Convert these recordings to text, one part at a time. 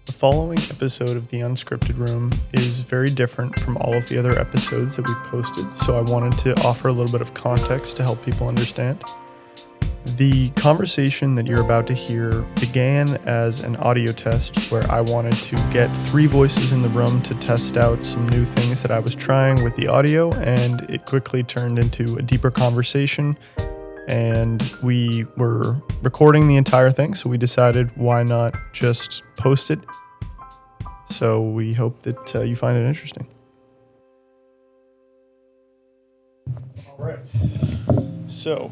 The following episode of the Unscripted Room is very different from all of the other episodes that we've posted, so I wanted to offer a little bit of context to help people understand. The conversation that you're about to hear began as an audio test where I wanted to get 3 voices in the room to test out some new things that I was trying with the audio, and it quickly turned into a deeper conversation. And we were recording the entire thing, so we decided why not just post it. So we hope that you find it interesting. All right. So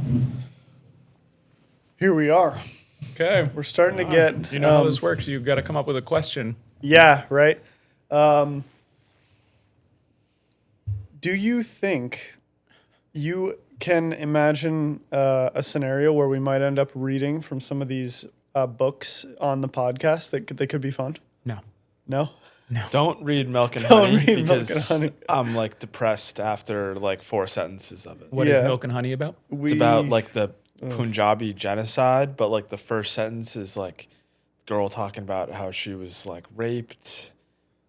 here we are. Okay. We're starting to get... You know how this works. You've got to come up with a question. Yeah, right. Do you think you can imagine a scenario where we might end up reading from some of these books on the podcast that could be fun? No. No? No. Don't read Milk and Don't Honey read Milk because and Honey. I'm like depressed after like 4 sentences of it. What is Yeah. Milk and Honey about? It's about like the Punjabi genocide, but like the first sentence is like girl talking about how she was like raped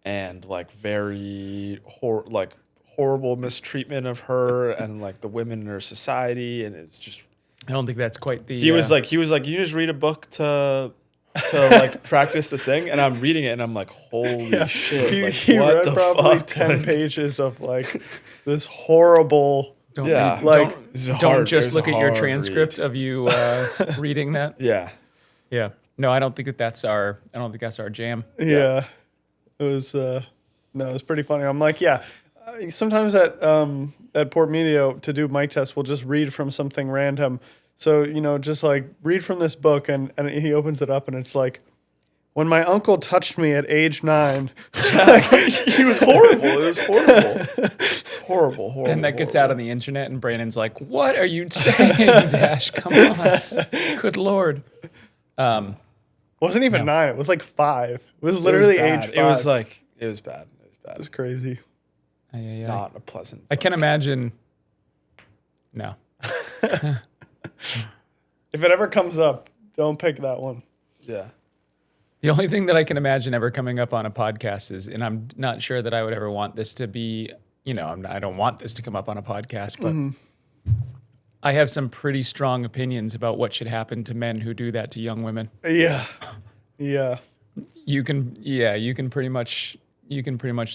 and like very horrible mistreatment of her and like the women in her society, and it's just I don't think that's quite the... he was like you just read a book to like practice the thing, and I'm reading it and I'm like, holy shit, He what read the probably fuck? 10 pages of like this horrible... Don't, Yeah. Like, don't just look at your transcript of you reading that. Yeah. Yeah. No, I don't think that's our jam. Yeah. It was it was pretty funny. I'm like, sometimes at Port Medio to do mic tests, we'll just read from something random. So, just like read from this book, and he opens it up and it's like, when my uncle touched me at age 9. He was horrible. It was horrible. It's horrible. And that gets out on the internet and Brandon's like, what are you saying, Dash? Come on. Good Lord. Wasn't even 9. It was like 5. It was literally age 5. It was bad. It was bad. It was crazy. Not a pleasant. I can imagine. No. If it ever comes up, don't pick that one. Yeah. The only thing that I can imagine ever coming up on a podcast is, and I'm not sure that I would ever want this to be, I don't want this to come up on a podcast, but I have some pretty strong opinions about what should happen to men who do that to young women. Yeah. Yeah. You can pretty much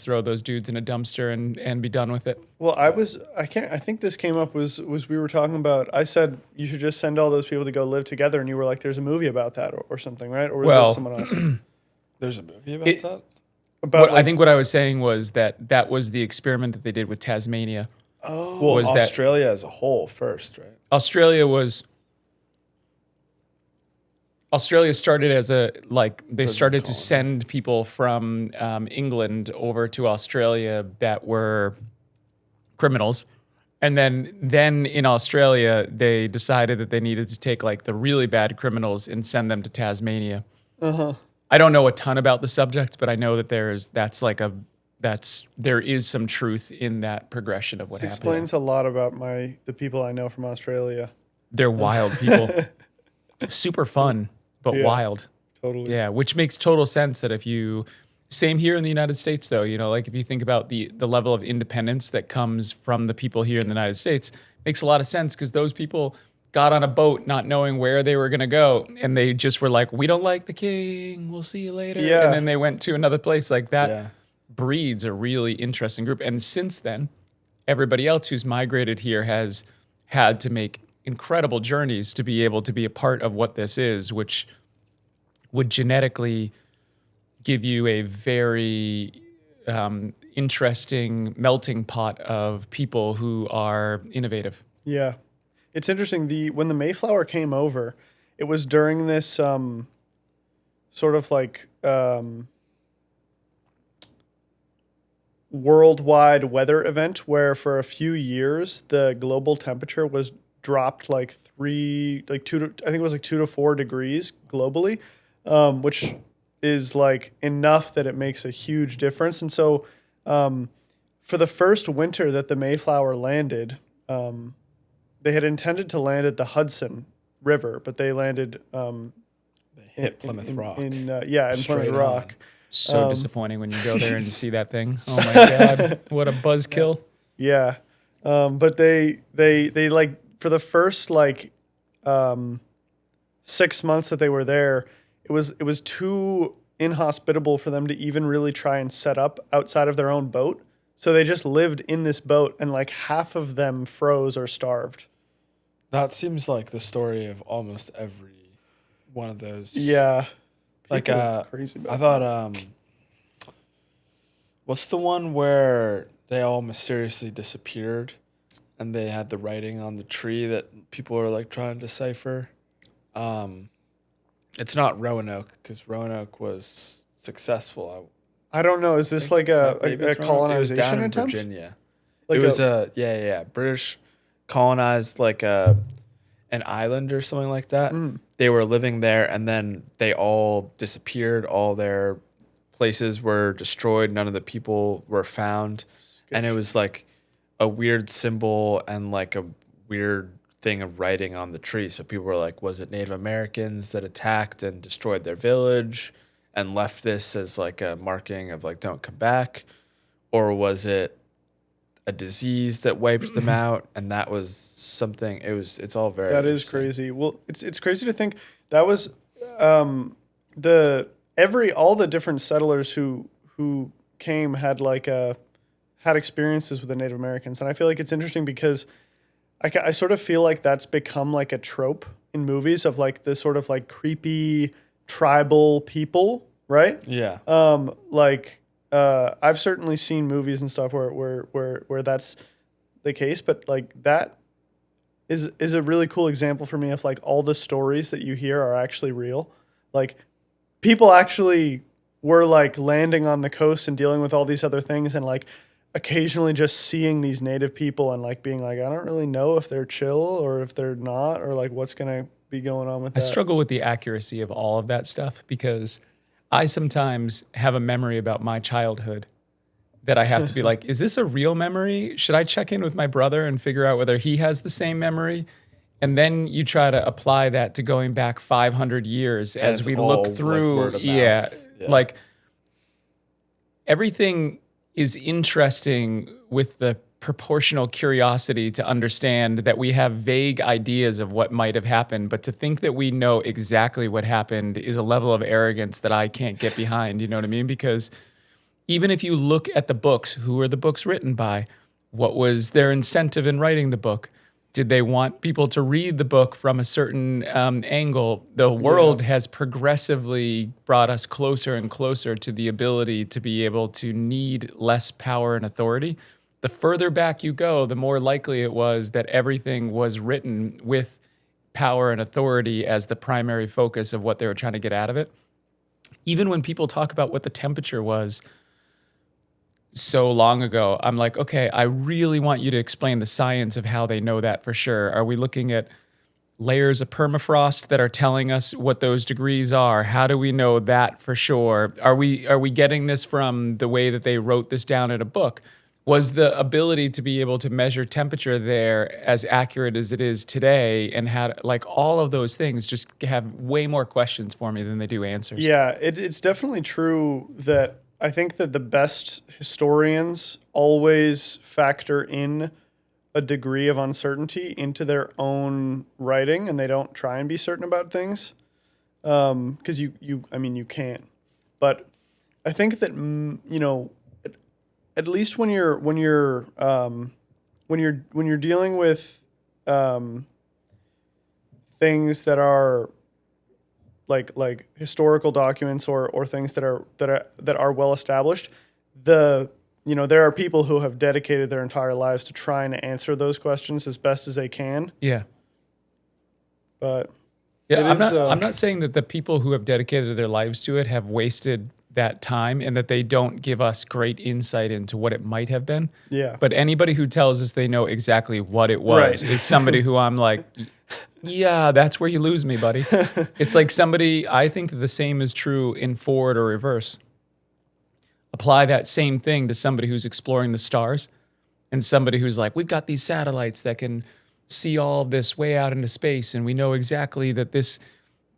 throw those dudes in a dumpster and be done with it. Well, I think this came up was we were talking about, I said you should just send all those people to go live together, and you were like, there's a movie about that or something, right? Or was that someone else? There's a movie about that? I think what I was saying was that was the experiment that they did with Tasmania. Oh. Well, was Australia as a whole first, right? Australia started as they started to send people from England over to Australia that were criminals. And then in Australia, they decided that they needed to take like the really bad criminals and send them to Tasmania. Uh-huh. I don't know a ton about the subject, but I know that there is some truth in that progression of what happened. Explains a lot about the people I know from Australia. They're wild people. Super fun. But wild. Totally. Yeah, which makes total sense that same here in the United States though, like if you think about the level of independence that comes from the people here in the United States, makes a lot of sense because those people got on a boat not knowing where they were going to go, and they just were like, we don't like the king, we'll see you later. Yeah. And then they went to another place like that. Yeah. Breeds a really interesting group. And since then, everybody else who's migrated here has had to make incredible journeys to be able to be a part of what this is, which would genetically give you a very interesting melting pot of people who are innovative. Yeah. It's interesting. When the Mayflower came over, it was during this sort of like worldwide weather event where for a few years the global temperature was dropped I think it was 2 to 4 degrees globally, which is like enough that it makes a huge difference. And so for the first winter that the Mayflower landed, they had intended to land at the Hudson River, but they landed They hit Plymouth Rock. in Plymouth Rock. So disappointing when you go there and see that thing. Oh my God, what a buzzkill. Yeah. But they like for the first 6 months that they were there, it was too inhospitable for them to even really try and set up outside of their own boat. So they just lived in this boat, and like half of them froze or starved. That seems like the story of almost every one of those. Yeah. Like People are crazy about I thought what's the one where they all mysteriously disappeared and they had the writing on the tree that people were like trying to decipher? It's not Roanoke, because Roanoke was successful. I don't know. Is this like a colonization It was down in attempt? Virginia. Like it was British colonized like an island or something like that. They were living there, and then they all disappeared. All their places were destroyed. None of the people were found. And it was like a weird symbol and like a weird thing of writing on the tree. So people were like, was it Native Americans that attacked and destroyed their village and left this as like a marking of like, don't come back? Or was it a disease that wiped them out? And that was something, it's all very That is crazy. Well, it's crazy to think that was all the different settlers who came had had experiences with the Native Americans. And I feel like it's interesting because I sort of feel like that's become like a trope in movies of like the sort of like creepy tribal people, right? Yeah. I've certainly seen movies and stuff where that's the case, but like that is a really cool example for me of like all the stories that you hear are actually real. Like people actually were like landing on the coast and dealing with all these other things, and like occasionally just seeing these native people and like being like, I don't really know if they're chill or if they're not, or like what's going to be going on with that. I struggle with the accuracy of all of that stuff because I sometimes have a memory about my childhood that I have to be like, is this a real memory? Should I check in with my brother and figure out whether he has the same memory? And then you try to apply that to going back 500 years as we look through. Like word of mouth. Like everything is interesting with the proportional curiosity to understand that we have vague ideas of what might have happened, but to think that we know exactly what happened is a level of arrogance that I can't get behind, you know what I mean? Because even if you look at the books, who are the books written by? What was their incentive in writing the book? Did they want people to read the book from a certain angle? The world has progressively brought us closer and closer to the ability to be able to need less power and authority. The further back you go, the more likely it was that everything was written with power and authority as the primary focus of what they were trying to get out of it. Even when people talk about what the temperature was so long ago, I'm like, okay, I really want you to explain the science of how they know that for sure. Are we looking at layers of permafrost that are telling us what those degrees are? How do we know that for sure? Are we getting this from the way that they wrote this down in a book? Was the ability to be able to measure temperature there as accurate as it is today? And had like all of those things just have way more questions for me than they do answers. Yeah, it's definitely true that I think that the best historians always factor in a degree of uncertainty into their own writing, and they don't try and be certain about things, because you can't. But I think that at least when you're dealing with things that are like historical documents or things that are well established, there are people who have dedicated their entire lives to trying to answer those questions as best as they can. Yeah. But I'm not saying that the people who have dedicated their lives to it have wasted that time and that they don't give us great insight into what it might have been. Yeah. But anybody who tells us they know exactly what it was is somebody who I'm like, yeah, that's where you lose me, buddy. It's like somebody, I think that the same is true in forward or reverse. Apply that same thing to somebody who's exploring the stars and somebody who's like, we've got these satellites that can see all of this way out into space and we know exactly that this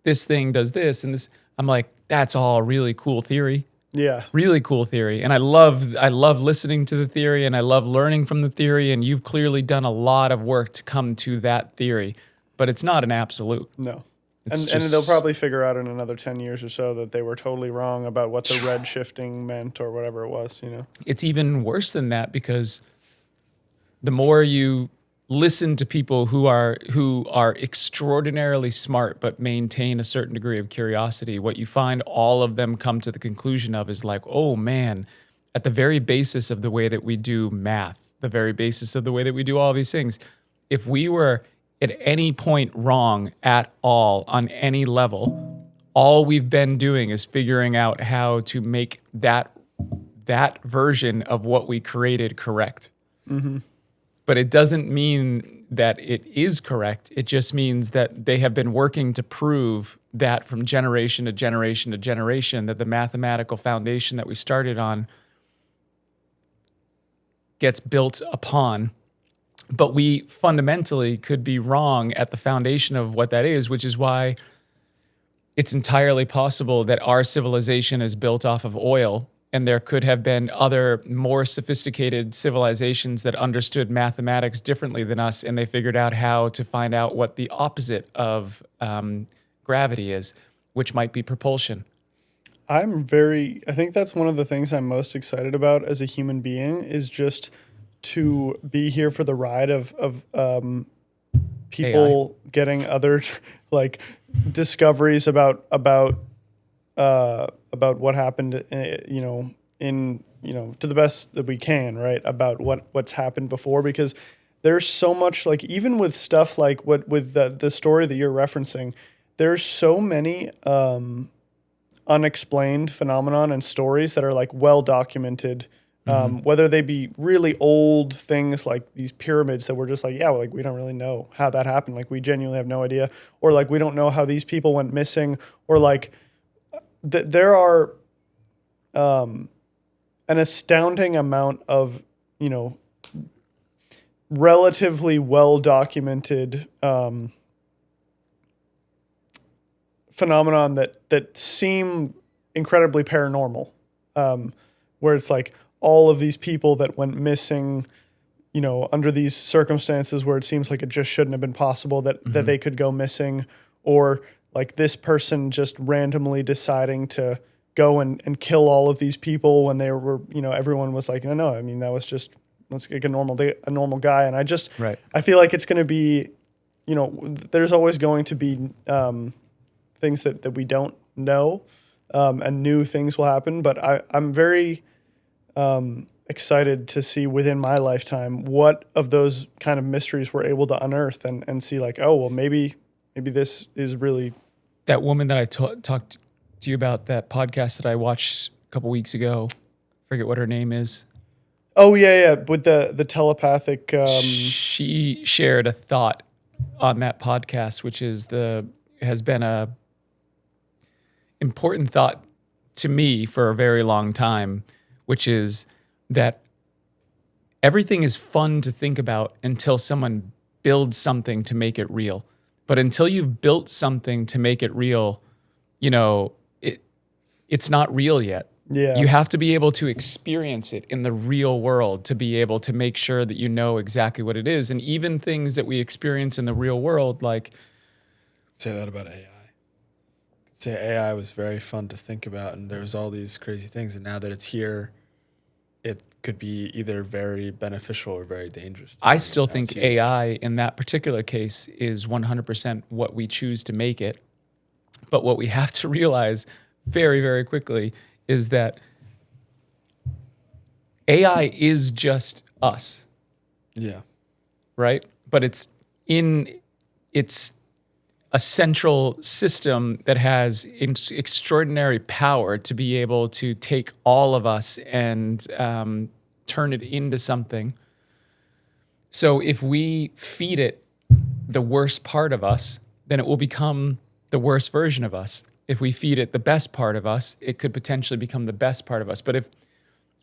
thing does this and this. I'm like, that's all really cool theory. Yeah. Really cool theory. And I love listening to the theory, and I love learning from the theory, and you've clearly done a lot of work to come to that theory, but it's not an absolute. No. It's And just, they'll probably figure out in another 10 years or so that they were totally wrong about what the red shifting meant or whatever it was, you know. it's even worse than that, because the more you listen to people who are extraordinarily smart but maintain a certain degree of curiosity, what you find all of them come to the conclusion of is like, oh man, at the very basis of the way that we do math, the very basis of the way that we do all these things, if we were at any point wrong at all on any level, all we've been doing is figuring out how to make that version of what we created correct. But it doesn't mean that it is correct. It just means that they have been working to prove that from generation to generation to generation, that the mathematical foundation that we started on gets built upon. But we fundamentally could be wrong at the foundation of what that is, which is why it's entirely possible that our civilization is built off of oil, and there could have been other more sophisticated civilizations that understood mathematics differently than us, and they figured out how to find out what the opposite of gravity is, which might be propulsion. I think that's one of the things I'm most excited about as a human being, is just to be here for the ride of people getting other like discoveries about what happened, to the best that we can, right? About what's happened before, because there's so much, like, even with stuff like with the story that you're referencing, there's so many unexplained phenomenon and stories that are like well documented. Whether they be really old things like these pyramids that we're just like, yeah, well, like we don't really know how that happened. Like we genuinely have no idea. Or like we don't know how these people went missing. Or like there are an astounding amount of, relatively well documented phenomenon that seem incredibly paranormal, where it's like, all of these people that went missing, under these circumstances where it seems like it just shouldn't have been possible that they could go missing, or like this person just randomly deciding to go and kill all of these people when they were, everyone was like, no, I mean, that was just, let's like a normal guy. And I feel like it's going to be, there's always going to be things that we don't know, and new things will happen. But I'm very excited to see within my lifetime what of those kind of mysteries we're able to unearth and see like, oh, well, maybe this is really. That woman that I talked to you about, that podcast that I watched a couple weeks ago, forget what her name is. Oh, yeah. With the telepathic. She shared a thought on that podcast, which has been a important thought to me for a very long time, which is that everything is fun to think about until someone builds something to make it real. But until you've built something to make it real, it's not real yet. Yeah. You have to be able to experience it in the real world to be able to make sure that you know exactly what it is. And even things that we experience in the real world, like... Say that about AI. Say AI was very fun to think about, and there was all these crazy things, and now that it's here, it could be either very beneficial or very dangerous. I still think AI in that particular case is 100% what we choose to make it. But what we have to realize very, very quickly is that AI is just us. Yeah. Right? But it's a central system that has extraordinary power to be able to take all of us and turn it into something. So if we feed it the worst part of us, then it will become the worst version of us. If we feed it the best part of us, it could potentially become the best part of us. But if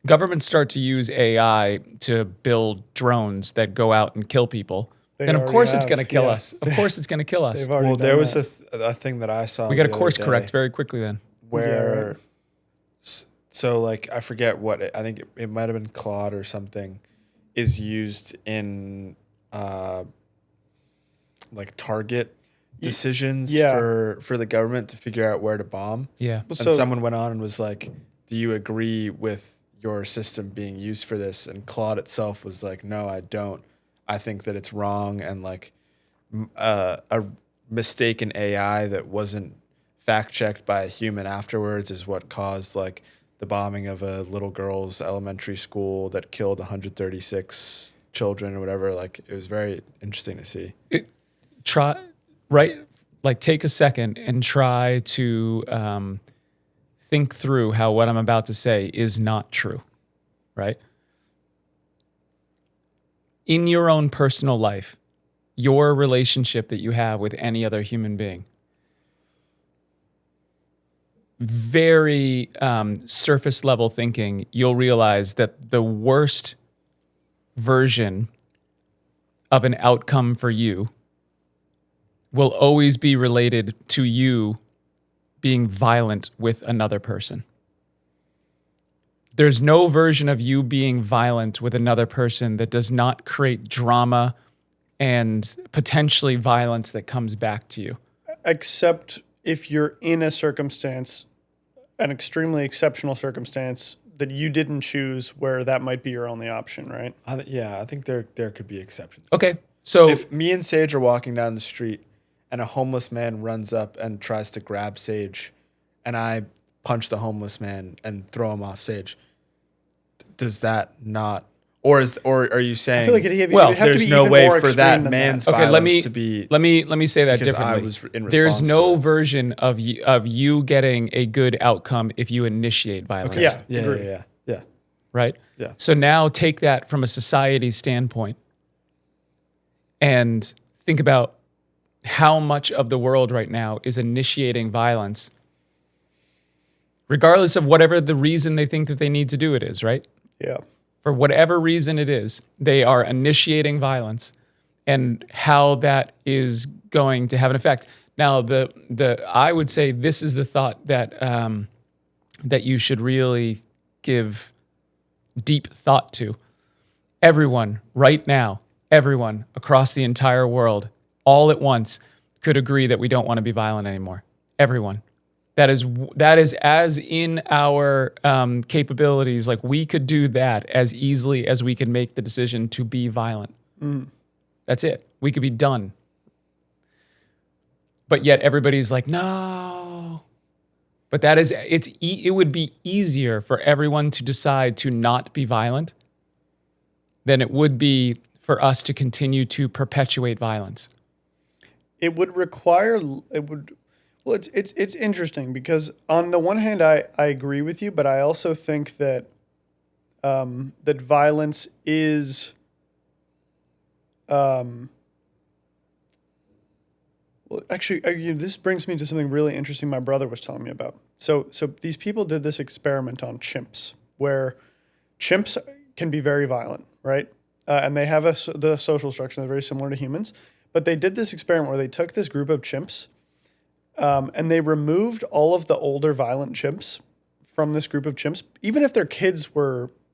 governments start to use AI to build drones that go out and kill people, then of course it's going to kill us. Of course it's going to kill us. Well, there was a thing that I saw. We got to course correct very quickly then. Where So like I forget I think it might have been Claude or something is used in like target decisions for the government to figure out where to bomb. Yeah. And So- someone went on and was like, "Do you agree with your system being used for this?" And Claude itself was like, "No, I don't. I think that it's wrong, and like a mistaken AI that wasn't fact checked by a human afterwards is what caused like the bombing of a little girl's elementary school that killed 136 children or whatever." Like it was very interesting to see. Take a second and try to think through how what I'm about to say is not true, right? In your own personal life, your relationship that you have with any other human being, very surface level thinking, you'll realize that the worst version of an outcome for you will always be related to you being violent with another person. There's no version of you being violent with another person that does not create drama and potentially violence that comes back to you. Except if you're in a circumstance, an extremely exceptional circumstance that you didn't choose, where that might be your only option, right? I think there could be exceptions. Okay, so If me and Sage are walking down the street and a homeless man runs up and tries to grab Sage, and I punch the homeless man and throw him off Sage, does that not? Or are you saying? I feel like it'd have to there's be no even way more for extreme that than man's that. violence to be. let me say that because differently. I was in There's response no to it. version of you getting a good outcome if you initiate violence. Okay. Yeah, Agree. yeah. Right? Yeah. So now take that from a society standpoint and think about how much of the world right now is initiating violence, regardless of whatever the reason they think that they need to do it is, right? Yeah. For whatever reason it is, they are initiating violence and how that is going to have an effect. Now, I would say this is the thought that that you should really give deep thought to. Everyone right now, everyone across the entire world, all at once, could agree that we don't want to be violent anymore. Everyone. That is as in our capabilities. Like we could do that as easily as we can make the decision to be violent. That's it. We could be done. But yet everybody's like, no. But it would be easier for everyone to decide to not be violent than it would be for us to continue to perpetuate violence. It would require. Well, it's interesting because on the one hand, I agree with you, but I also think that that violence is. Well, actually, this brings me to something really interesting my brother was telling me about. So these people did this experiment on chimps, where chimps can be very violent, right? And they have the social structure that's very similar to humans. But they did this experiment where they took this group of chimps, and they removed all of the older violent chimps from this group of chimps, even if their kids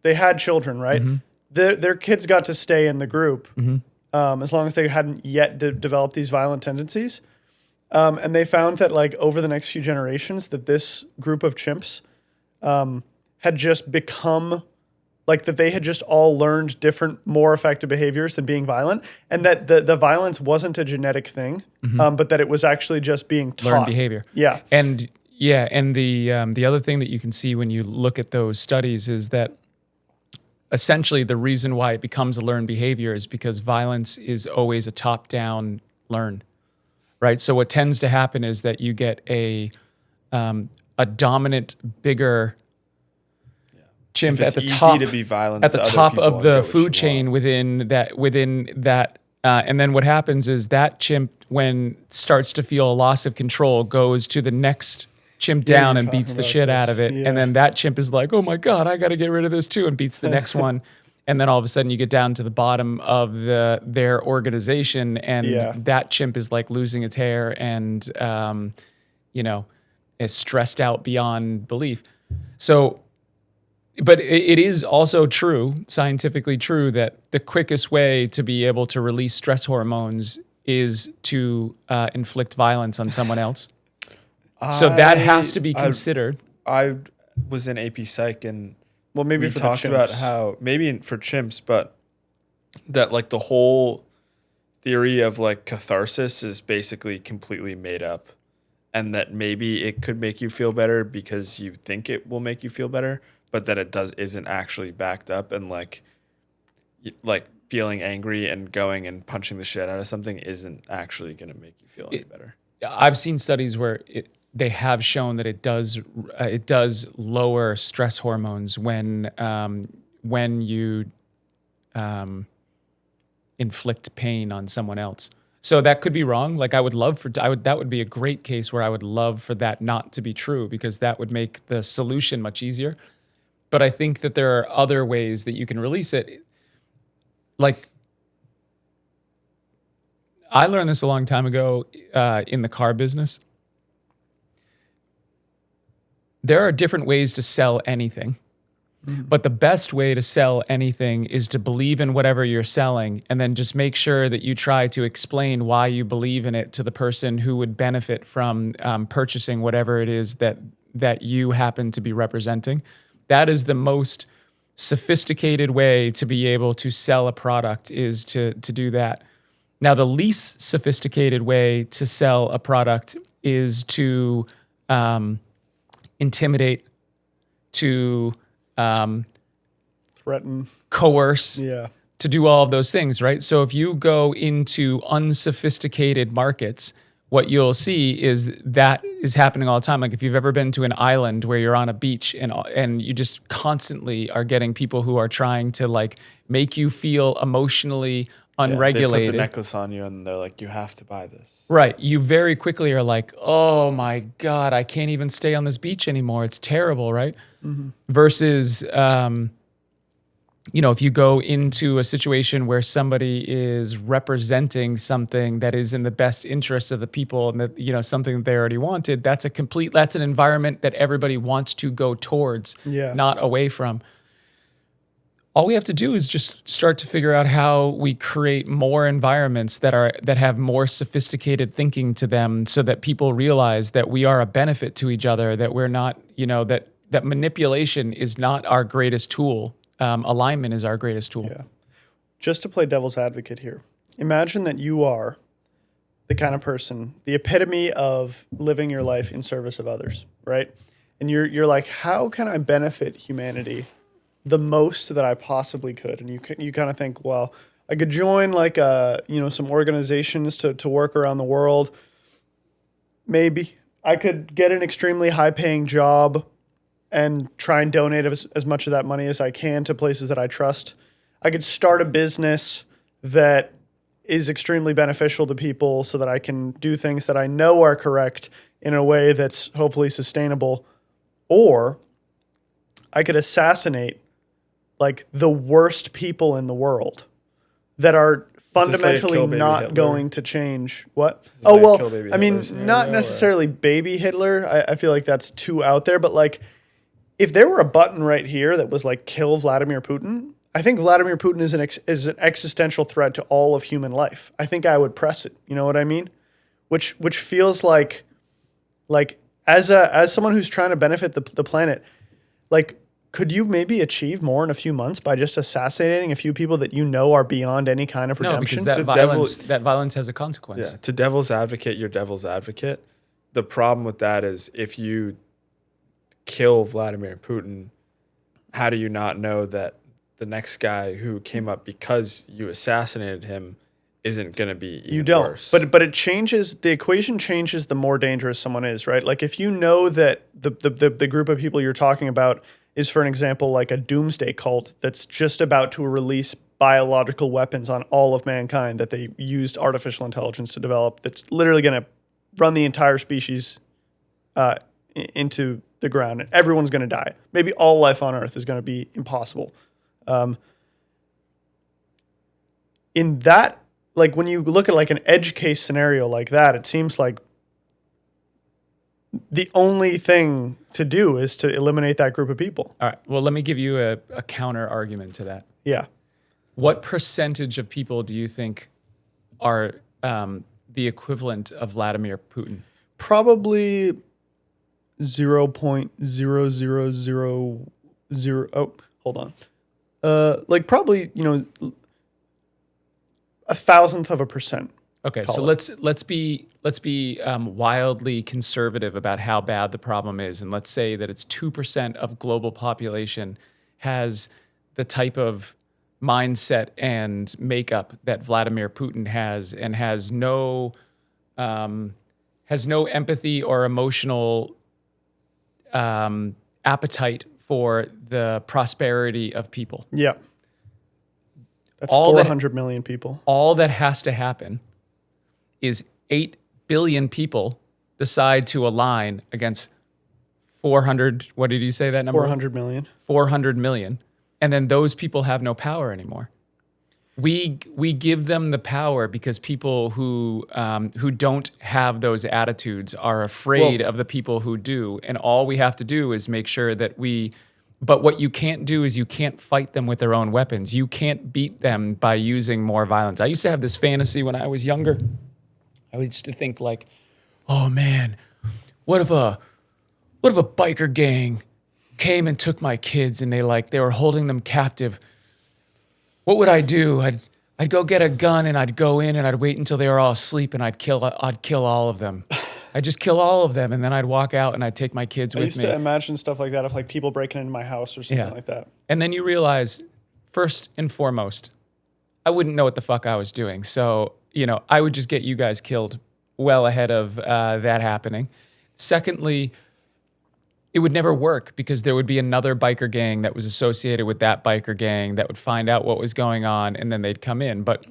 they had children, right? Mm-hmm. Their kids got to stay in the group. As long as they hadn't yet developed these violent tendencies. And they found that like over the next few generations that this group of chimps had just become like that they had just all learned different, more effective behaviors than being violent. And that the violence wasn't a genetic thing, but that it was actually just being taught. Learned behavior. Yeah. And the other thing that you can see when you look at those studies is that essentially the reason why it becomes a learned behavior is because violence is always a top-down learn, right? So what tends to happen is that you get a dominant, bigger chimp at the top, to be violent at the top of the food chain within that, and then what happens is that chimp, when starts to feel a loss of control, goes to the next chimp down and beats the shit out of it. Yeah. And then that chimp is like, oh my God, I got to get rid of this too, and beats the next one. And then all of a sudden you get down to the bottom of their organization, and that chimp is like losing its hair and, is stressed out beyond belief. So But it is also true, scientifically true, that the quickest way to be able to release stress hormones is to inflict violence on someone else. So that has to be considered. I was in AP Psych, and Well, maybe we for talked the about chimps. how maybe for chimps, but that like the whole theory of like catharsis is basically completely made up, and that maybe it could make you feel better because you think it will make you feel better, but that it isn't actually backed up, and like feeling angry and going and punching the shit out of something isn't actually going to make you feel any better. I've seen studies where they have shown that it does lower stress hormones when you inflict pain on someone else. So that could be wrong. Like that would be a great case where I would love for that not to be true, because that would make the solution much easier. But I think that there are other ways that you can release it. Like I learned this a long time ago in the car business. There are different ways to sell anything. But the best way to sell anything is to believe in whatever you're selling, and then just make sure that you try to explain why you believe in it to the person who would benefit from purchasing whatever it is that you happen to be representing. That is the most sophisticated way to be able to sell a product, is to do that. Now, the least sophisticated way to sell a product is to intimidate, to Threaten, coerce, yeah, to do all of those things, right? So if you go into unsophisticated markets, what you'll see is that is happening all the time. Like if you've ever been to an island where you're on a beach and you just constantly are getting people who are trying to like make you feel emotionally unregulated. They put the necklace on you and they're like, you have to buy this. Right. You very quickly are like, oh my God, I can't even stay on this beach anymore. It's terrible, right? Mm-hmm. Versus, if you go into a situation where somebody is representing something that is in the best interest of the people and that, something that they already wanted, that's an environment that everybody wants to go towards, not away from. All we have to do is just start to figure out how we create more environments that have more sophisticated thinking to them, so that people realize that we are a benefit to each other, that we're not, that manipulation is not our greatest tool. Alignment is our greatest tool. Yeah. Just to play devil's advocate here, imagine that you are the kind of person, the epitome of living your life in service of others, right? And you're like, how can I benefit humanity the most that I possibly could? And you kind of think, well, I could join like some organizations to work around the world. Maybe I could get an extremely high paying job and try and donate as much of that money as I can to places that I trust. I could start a business that is extremely beneficial to people so that I can do things that I know are correct in a way that's hopefully sustainable. Or I could assassinate like the worst people in the world that are fundamentally not going to change. What? Oh, well, I mean, not necessarily baby Hitler. I feel like that's too out there, but like, if there were a button right here that was like kill Vladimir Putin, I think Vladimir Putin is an existential threat to all of human life. I think I would press it. You know what I mean? Which feels like as someone who's trying to benefit the planet, like, could you maybe achieve more in a few months by just assassinating a few people that you know are beyond any kind of redemption? No, because that violence has a consequence. Yeah. To devil's advocate, you're devil's advocate. The problem with that is if you kill Vladimir Putin, how do you not know that the next guy who came up because you assassinated him isn't going to be even worse? But it changes, the equation changes the more dangerous someone is, right? Like if you know that the group of people you're talking about is, for an example, like a doomsday cult that's just about to release biological weapons on all of mankind that they used artificial intelligence to develop, that's literally going to run the entire species into the ground, and everyone's going to die. Maybe all life on Earth is going to be impossible. In that, like when you look at like an edge case scenario like that, it seems like the only thing to do is to eliminate that group of people. All right. Well, let me give you a counter argument to that. Yeah. What percentage of people do you think are the equivalent of Vladimir Putin? Probably 0.0000. Oh, hold on. Like probably, 0.001%. Okay, so let's be wildly conservative about how bad the problem is, and let's say that it's 2% of global population has the type of mindset and makeup that Vladimir Putin has, and has no empathy or emotional appetite for the prosperity of people. Yeah. That's All 400 million people. All that has to happen is 8 billion people decide to align against 400, what did you say that number? 400 million. 400 million. And then those people have no power anymore. We give them the power because people who don't have those attitudes are afraid of the people who do. And all we have to do is make sure that but what you can't do is you can't fight them with their own weapons. You can't beat them by using more violence. I used to have this fantasy when I was younger. I used to think like, oh man, what if a biker gang came and took my kids and they were holding them captive? What would I do? I'd go get a gun and I'd go in and I'd wait until they were all asleep and I'd kill all of them. I'd just kill all of them and then I'd walk out and I'd take my kids with me. I used to imagine stuff like that of like people breaking into my house or something like that. And then you realize, first and foremost, I wouldn't know what the fuck I was doing. So, I would just get you guys killed well ahead of that happening. Secondly, it would never work because there would be another biker gang that was associated with that biker gang that would find out what was going on and then they'd come in. But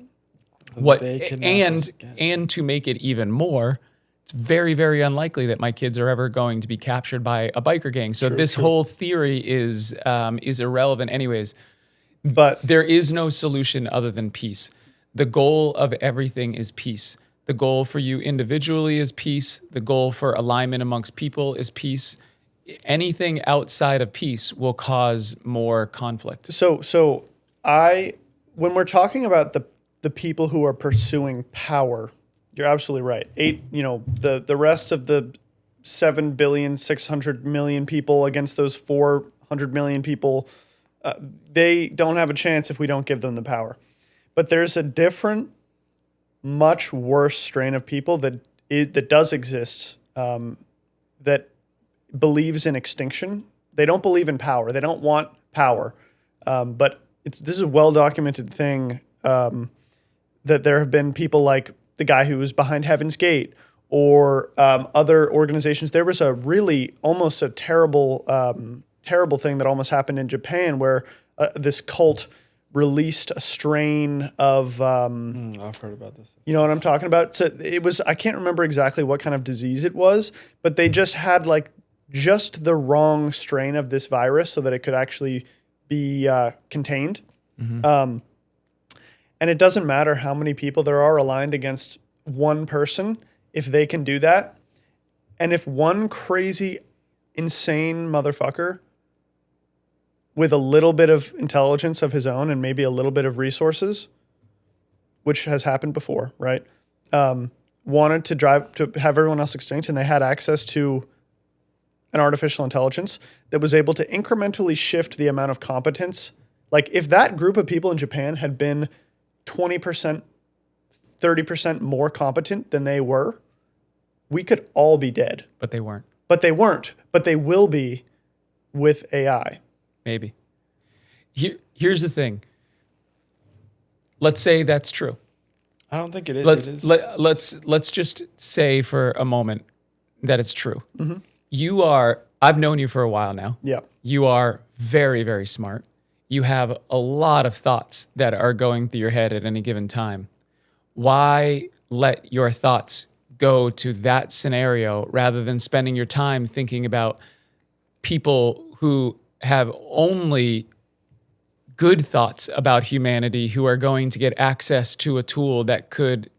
and to make it even more, it's very, very unlikely that my kids are ever going to be captured by a biker gang. So this whole theory is irrelevant anyways. But there is no solution other than peace. The goal of everything is peace. The goal for you individually is peace. The goal for alignment amongst people is peace. Anything outside of peace will cause more conflict. So when we're talking about the people who are pursuing power, you're absolutely right. The rest of the 7,600,000,000 people against those 400 million people, they don't have a chance if we don't give them the power. But there's a different, much worse strain of people that does exist, that believes in extinction. They don't believe in power. They don't want power. But this is a well-documented thing, that there have been people like the guy who was behind Heaven's Gate or other organizations. There was a really almost a terrible thing that almost happened in Japan where this cult released a strain of I've heard about this. You know what I'm talking about? So it was, I can't remember exactly what kind of disease it was, but they just had just the wrong strain of this virus so that it could actually be contained. Mm-hmm. And it doesn't matter how many people there are aligned against one person if they can do that. And if one crazy, insane motherfucker with a little bit of intelligence of his own and maybe a little bit of resources, which has happened before, right? Wanted to have everyone else extinct, and they had access to an artificial intelligence that was able to incrementally shift the amount of competence. Like if that group of people in Japan had been 20%, 30% more competent than they were, we could all be dead. But they weren't. But they will be with AI. Maybe. Here's the thing. Let's say that's true. I don't think it is. Let's just say for a moment that it's true. Mm-hmm. I've known you for a while now. Yeah. You are very, very smart. You have a lot of thoughts that are going through your head at any given time. Why let your thoughts go to that scenario rather than spending your time thinking about people who have only good thoughts about humanity, who are going to get access to a tool that could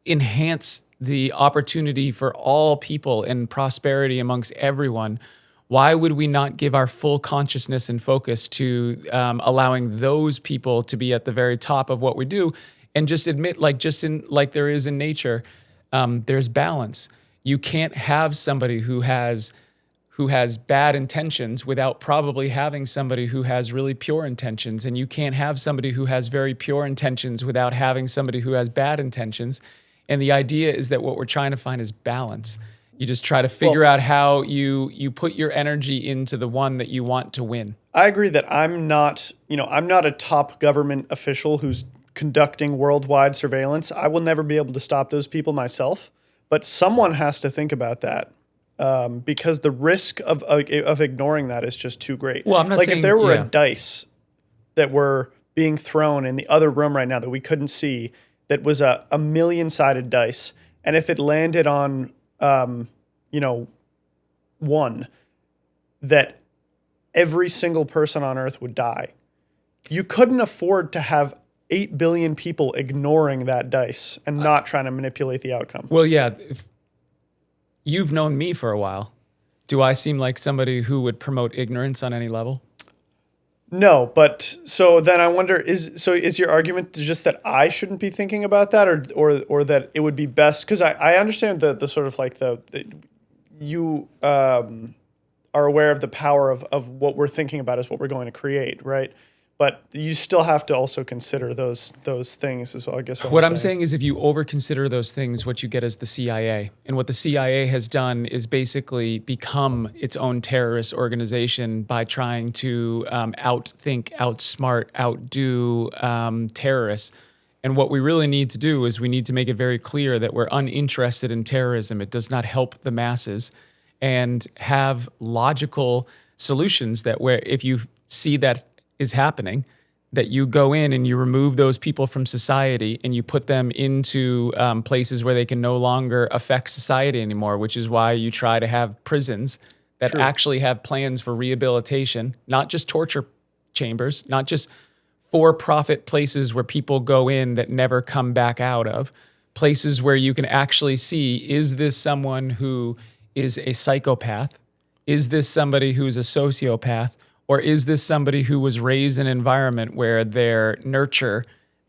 enhance the opportunity for all people and prosperity amongst everyone, why would we not give our full consciousness and focus to allowing those people to be at the very top of what we do, and just admit, like there is in nature, there's balance. You can't have somebody who has bad intentions without probably having somebody who has really pure intentions, and you can't have somebody who has very pure intentions without having somebody who has bad intentions. And the idea is that what we're trying to find is balance. You just try to figure out how you put your energy into the one that you want to win. I agree that I'm not a top government official who's conducting worldwide surveillance. I will never be able to stop those people myself, but someone has to think about that. Because the risk of ignoring that is just too great. Well, I'm not saying, if there were a dice that were being thrown in the other room right now that we couldn't see, that was a million-sided dice, and if it landed on one, that every single person on Earth would die. You couldn't afford to have 8 billion people ignoring that dice and not trying to manipulate the outcome. Well, yeah. You've known me for a while. Do I seem like somebody who would promote ignorance on any level? No, but so then I wonder, is your argument just that I shouldn't be thinking about that, or that it would be best? Because I understand the sort of like you are aware of the power of what we're thinking about is what we're going to create, right? But you still have to also consider those things as well, I guess. What I'm saying is, if you over-consider those things, what you get is the CIA. And what the CIA has done is basically become its own terrorist organization by trying to outthink, outsmart, outdo terrorists. And what we really need to do is we need to make it very clear that we're uninterested in terrorism. It does not help the masses. And have logical solutions that where if you see that is happening, that you go in and you remove those people from society and you put them into places where they can no longer affect society anymore, which is why you try to have prisons that actually have plans for rehabilitation, not just torture chambers, not just for-profit places where people go in that never come back out of, places where you can actually see, is this someone who is a psychopath? Is this somebody who's a sociopath? Or is this somebody who was raised in an environment where their nurture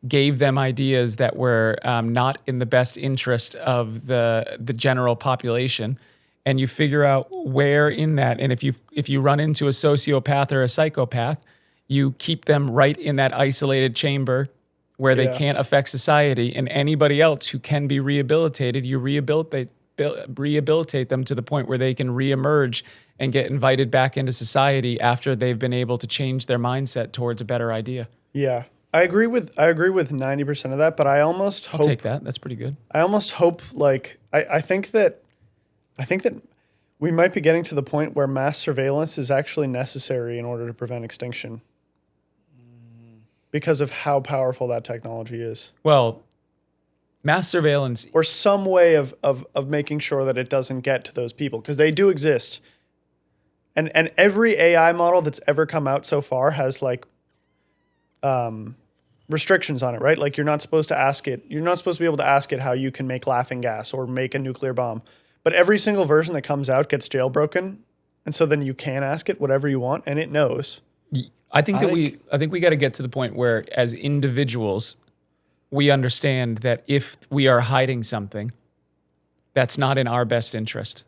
gave them ideas that were not in the best interest of the general population? And you figure out where in that, and if you run into a sociopath or a psychopath, you keep them right in that isolated chamber where they can't affect society. And anybody else who can be rehabilitated, you rehabilitate them to the point where they can reemerge and get invited back into society after they've been able to change their mindset towards a better idea. Yeah. I agree with 90% of that, but I almost hope... I'll take that. That's pretty good. I almost hope, I think that we might be getting to the point where mass surveillance is actually necessary in order to prevent extinction because of how powerful that technology is. Well, mass surveillance... Or some way of making sure that it doesn't get to those people, because they do exist. And every AI model that's ever come out so far has restrictions on it, right? Like you're not supposed to be able to ask it how you can make laughing gas or make a nuclear bomb. But every single version that comes out gets jailbroken. And so then you can ask it whatever you want and it knows. I think we got to get to the point where as individuals, we understand that if we are hiding something, that's not in our best interest.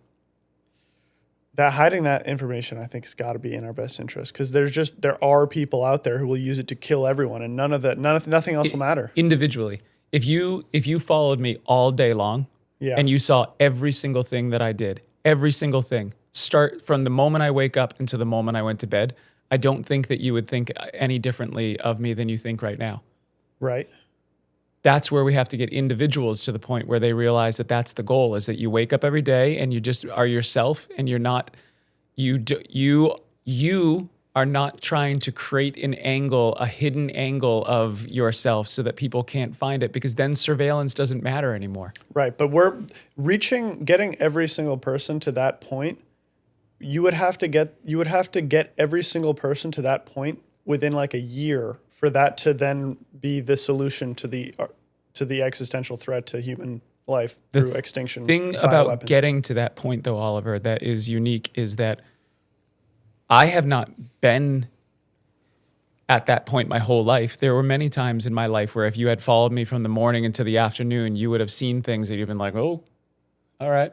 That hiding that information, I think, has got to be in our best interest, because there are people out there who will use it to kill everyone, and nothing else will matter. Individually, if you followed me all day long, and you saw every single thing that I did, every single thing, start from the moment I wake up into the moment I went to bed, I don't think that you would think any differently of me than you think right now. Right. That's where we have to get individuals to the point where they realize that that's the goal, is that you wake up every day and you just are yourself, and you're not, you are not trying to create a hidden angle of yourself so that people can't find it, because then surveillance doesn't matter anymore. Right. But we're getting every single person to that point. You would have to get every single person to that point within like a year for that to then be the solution to the existential threat to human life through extinction. Thing via about weapons. getting to that point, though, Oliver, that is unique is that I have not been at that point my whole life. There were many times in my life where if you had followed me from the morning into the afternoon, you would have seen things that you've been like, oh, all right.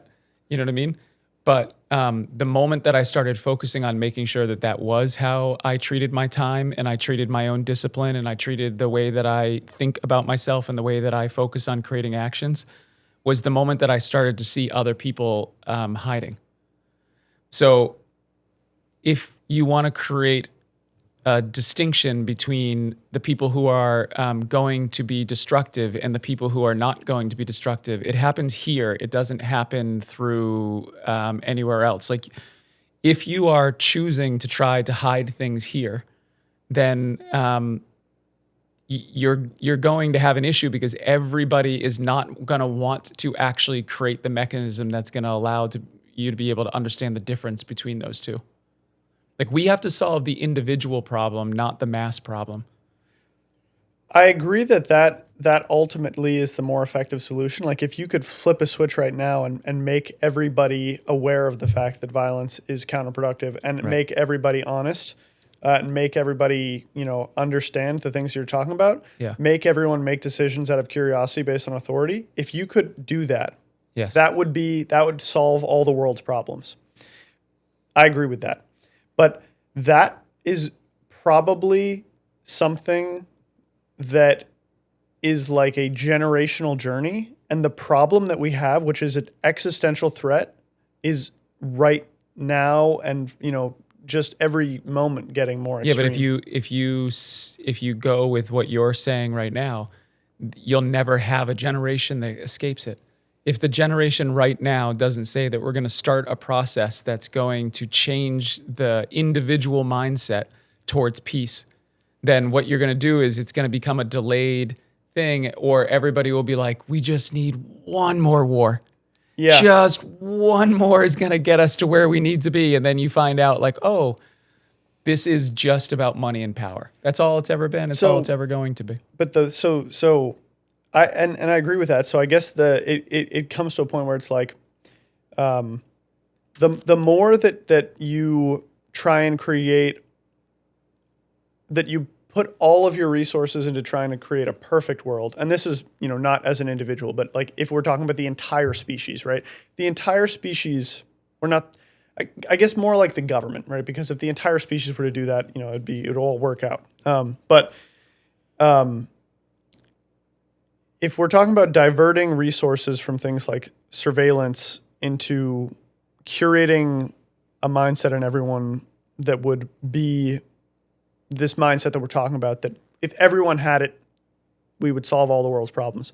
You know what I mean? But the moment that I started focusing on making sure that that was how I treated my time and I treated my own discipline and I treated the way that I think about myself and the way that I focus on creating actions was the moment that I started to see other people hiding. So if you want to create a distinction between the people who are going to be destructive and the people who are not going to be destructive, it happens here. It doesn't happen through anywhere else. Like if you are choosing to try to hide things here, then you're going to have an issue because everybody is not going to want to actually create the mechanism that's going to allow you to be able to understand the difference between those two. Like we have to solve the individual problem, not the mass problem. I agree that ultimately is the more effective solution. Like if you could flip a switch right now and make everybody aware of the fact that violence is counterproductive and make everybody honest and make everybody, understand the things you're talking about, make everyone make decisions out of curiosity based on authority. If you could do that, that would solve all the world's problems. I agree with that. But that is probably something that is like a generational journey. And the problem that we have, which is an existential threat, is right now and, just every moment getting more extreme. Yeah, but if you go with what you're saying right now, you'll never have a generation that escapes it. If the generation right now doesn't say that we're going to start a process that's going to change the individual mindset towards peace, then what you're going to do is it's going to become a delayed thing, or everybody will be like, we just need one more war. Yeah. Just one more is going to get us to where we need to be. And then you find out like, oh, this is just about money and power. That's all it's ever been. It's all it's ever going to be. But I agree with that. So I guess it comes to a point where it's like, the more that you try and create, that you put all of your resources into trying to create a perfect world, and this is not as an individual, but like if we're talking about the entire species, right? The entire species, we're not. I guess more like the government, right? Because if the entire species were to do that, it'd all work out. If we're talking about diverting resources from things like surveillance into curating a mindset in everyone that would be this mindset that we're talking about, that if everyone had it, we would solve all the world's problems.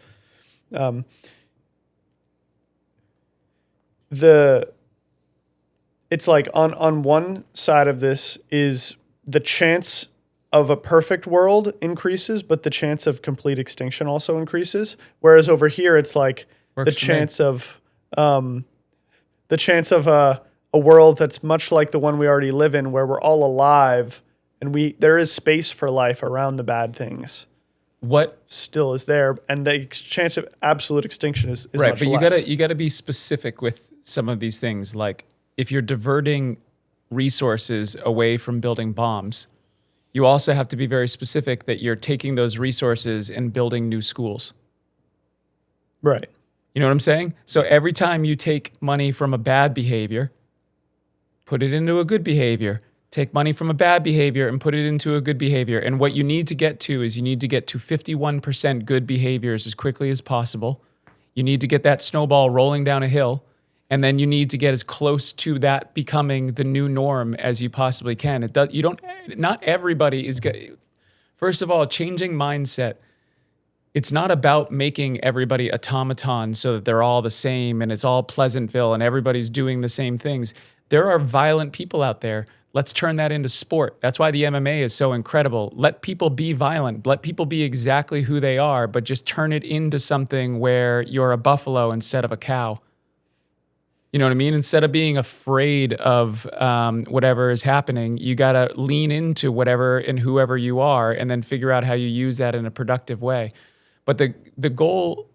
It's like on one side of this is the chance of a perfect world increases, but the chance of complete extinction also increases. Whereas over here, it's like the chance of a world that's much like the one we already live in, where we're all alive and there is space for life around the bad things. What still is there, and the chance of absolute extinction is right. Much But less. you gotta be specific with some of these things. Like if you're diverting resources away from building bombs, you also have to be very specific that you're taking those resources and building new schools. Right. You know what I'm saying? So every time you take money from a bad behavior, put it into a good behavior. Take money from a bad behavior and put it into a good behavior. And what you need to get to is you need to get to 51% good behaviors as quickly as possible. You need to get that snowball rolling down a hill. And then you need to get as close to that becoming the new norm as you possibly can. Not everybody is good. First of all, changing mindset. It's not about making everybody automatons so that they're all the same and it's all Pleasantville and everybody's doing the same things. There are violent people out there. Let's turn that into sport. That's why the MMA is so incredible. Let people be violent. Let people be exactly who they are, but just turn it into something where you're a buffalo instead of a cow. You know what I mean? Instead of being afraid of whatever is happening, you got to lean into whatever and whoever you are and then figure out how you use that in a productive way. But the goal,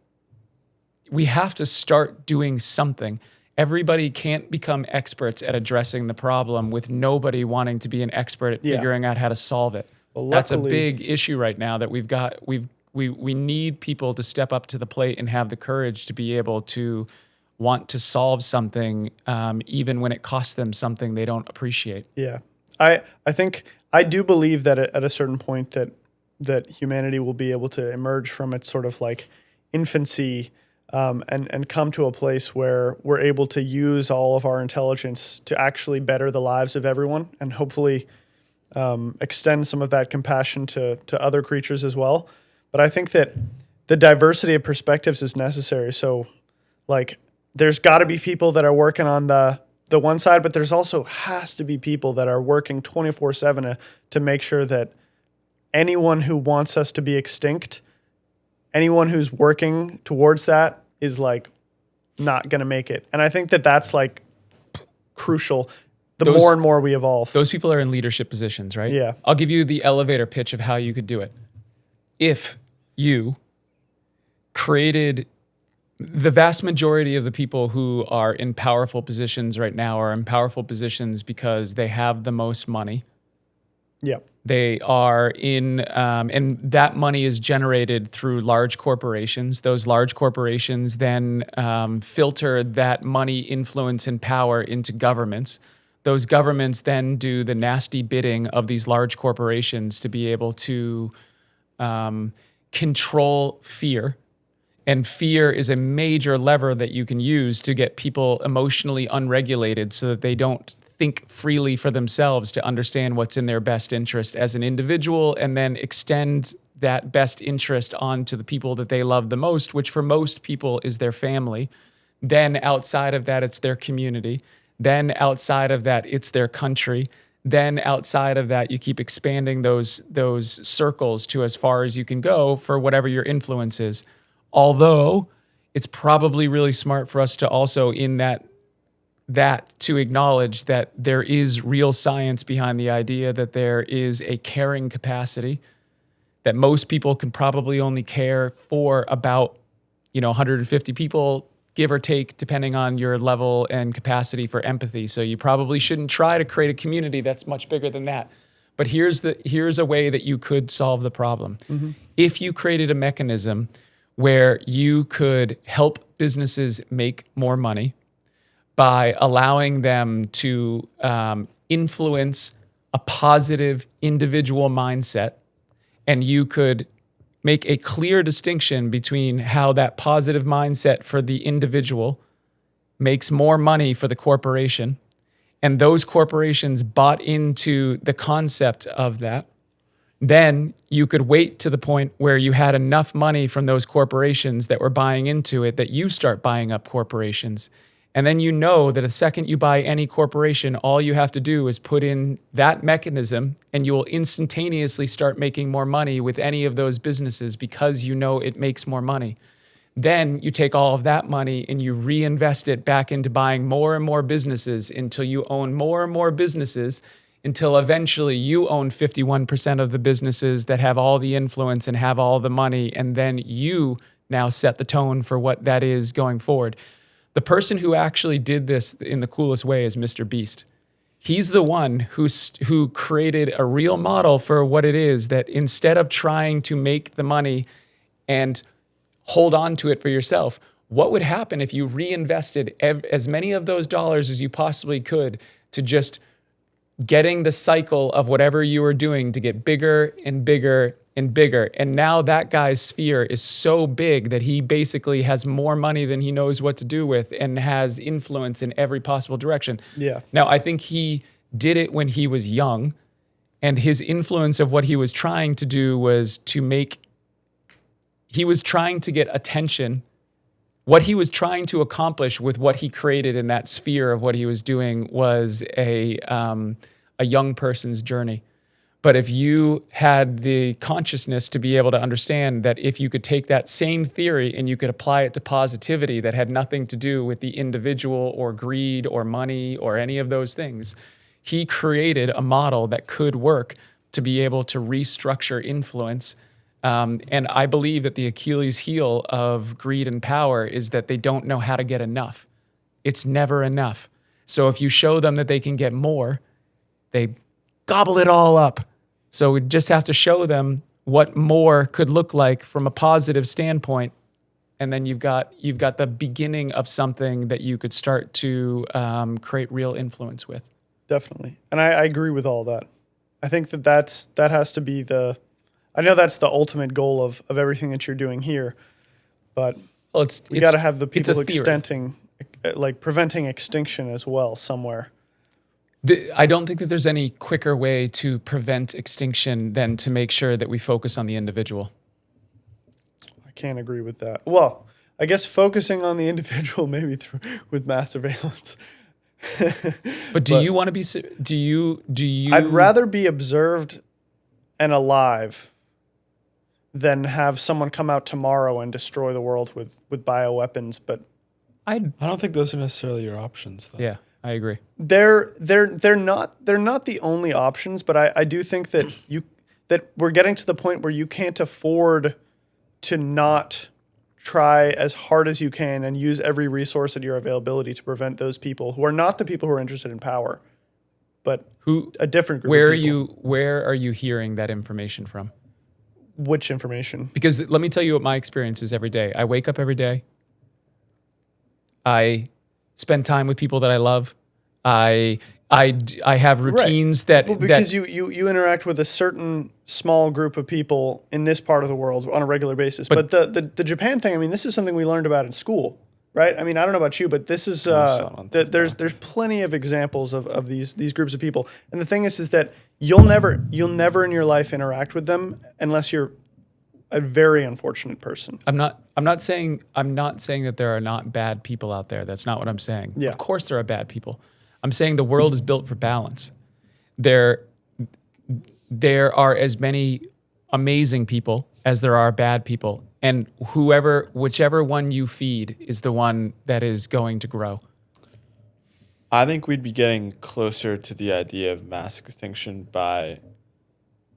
we have to start doing something. Everybody can't become experts at addressing the problem with nobody wanting to be an expert at figuring out how to solve it. Well, That's a luckily- big issue right now that we need people to step up to the plate and have the courage to be able to want to solve something, even when it costs them something they don't appreciate. Yeah. I think I do believe that at a certain point that humanity will be able to emerge from its sort of like infancy and come to a place where we're able to use all of our intelligence to actually better the lives of everyone and hopefully extend some of that compassion to other creatures as well. But I think that the diversity of perspectives is necessary. So like there's got to be people that are working on the one side, but there's also has to be people that are working 24/7 to make sure that anyone who wants us to be extinct, anyone who's working towards that is like not going to make it. And I think that that's like crucial the more and more we evolve. Those people are in leadership positions, right? Yeah. I'll give you the elevator pitch of how you could do it. If you created the vast majority of the people who are in powerful positions right now are in powerful positions because they have the most money. Yeah. They are in, and that money is generated through large corporations. Those large corporations then filter that money, influence, and power into governments. Those governments then do the nasty bidding of these large corporations to be able to control fear. And fear is a major lever that you can use to get people emotionally unregulated so that they don't think freely for themselves to understand what's in their best interest as an individual and then extend that best interest onto the people that they love the most, which for most people is their family. Then outside of that, it's their community. Then outside of that, it's their country. Then outside of that, you keep expanding those circles to as far as you can go for whatever your influence is. Although it's probably really smart for us to also in that to acknowledge that there is real science behind the idea that there is a caring capacity, that most people can probably only care for about 150 people, give or take, depending on your level and capacity for empathy. So you probably shouldn't try to create a community that's much bigger than that. But here's a way that you could solve the problem. Mm-hmm. If you created a mechanism where you could help businesses make more money by allowing them to influence a positive individual mindset, and you could make a clear distinction between how that positive mindset for the individual makes more money for the corporation, and those corporations bought into the concept of that, then you could wait to the point where you had enough money from those corporations that were buying into it that you start buying up corporations. And then you know that the second you buy any corporation, all you have to do is put in that mechanism and you will instantaneously start making more money with any of those businesses because you know it makes more money. Then you take all of that money and you reinvest it back into buying more and more businesses until you own more and more businesses, until eventually you own 51% of the businesses that have all the influence and have all the money, and then you now set the tone for what that is going forward. The person who actually did this in the coolest way is Mr. Beast. He's the one who created a real model for what it is, that instead of trying to make the money and hold on to it for yourself, what would happen if you reinvested as many of those dollars as you possibly could to just getting the cycle of whatever you were doing to get bigger and bigger and bigger. And now that guy's sphere is so big that he basically has more money than he knows what to do with and has influence in every possible direction. Yeah. Now, I think he did it when he was young, and his influence of what he was trying to do was he was trying to get attention. What he was trying to accomplish with what he created in that sphere of what he was doing was a young person's journey. But if you had the consciousness to be able to understand that if you could take that same theory and you could apply it to positivity that had nothing to do with the individual or greed or money or any of those things, he created a model that could work to be able to restructure influence And I believe that the Achilles heel of greed and power is that they don't know how to get enough. It's never enough. So if you show them that they can get more, they gobble it all up. So we just have to show them what more could look like from a positive standpoint. And then you've got the beginning of something that you could start to create real influence with. Definitely. And I agree with all that. I think that has to be I know that's the ultimate goal of everything that you're doing here, but we got to have the people preventing extinction as well somewhere. I don't think that there's any quicker way to prevent extinction than to make sure that we focus on the individual. I can't agree with that. Well, I guess focusing on the individual maybe with mass surveillance. But do you want to be? Do you? I'd rather be observed and alive than have someone come out tomorrow and destroy the world with bioweapons. But I don't think those are necessarily your options, though. Yeah, I agree. They're not the only options, but I do think that that we're getting to the point where you can't afford to not try as hard as you can and use every resource at your availability to prevent those people who are not the people who are interested in power, but a different group of people. Where are you hearing that information from? Which information? Because let me tell you what my experience is every day. I wake up every day. I spend time with people that I love. I have routines because you interact with a certain small group of people in this part of the world on a regular basis. But the Japan thing, I mean, this is something we learned about in school, right? I mean, I don't know about you, but this is there's plenty of examples of these groups of people. And the thing is that you'll never in your life interact with them unless you're a very unfortunate person. I'm not saying that there are not bad people out there. That's not what I'm saying. Yeah. Of course there are bad people. I'm saying the world is built for balance. There are as many amazing people as there are bad people, and whichever one you feed is the one that is going to grow. I think we'd be getting closer to the idea of mass extinction by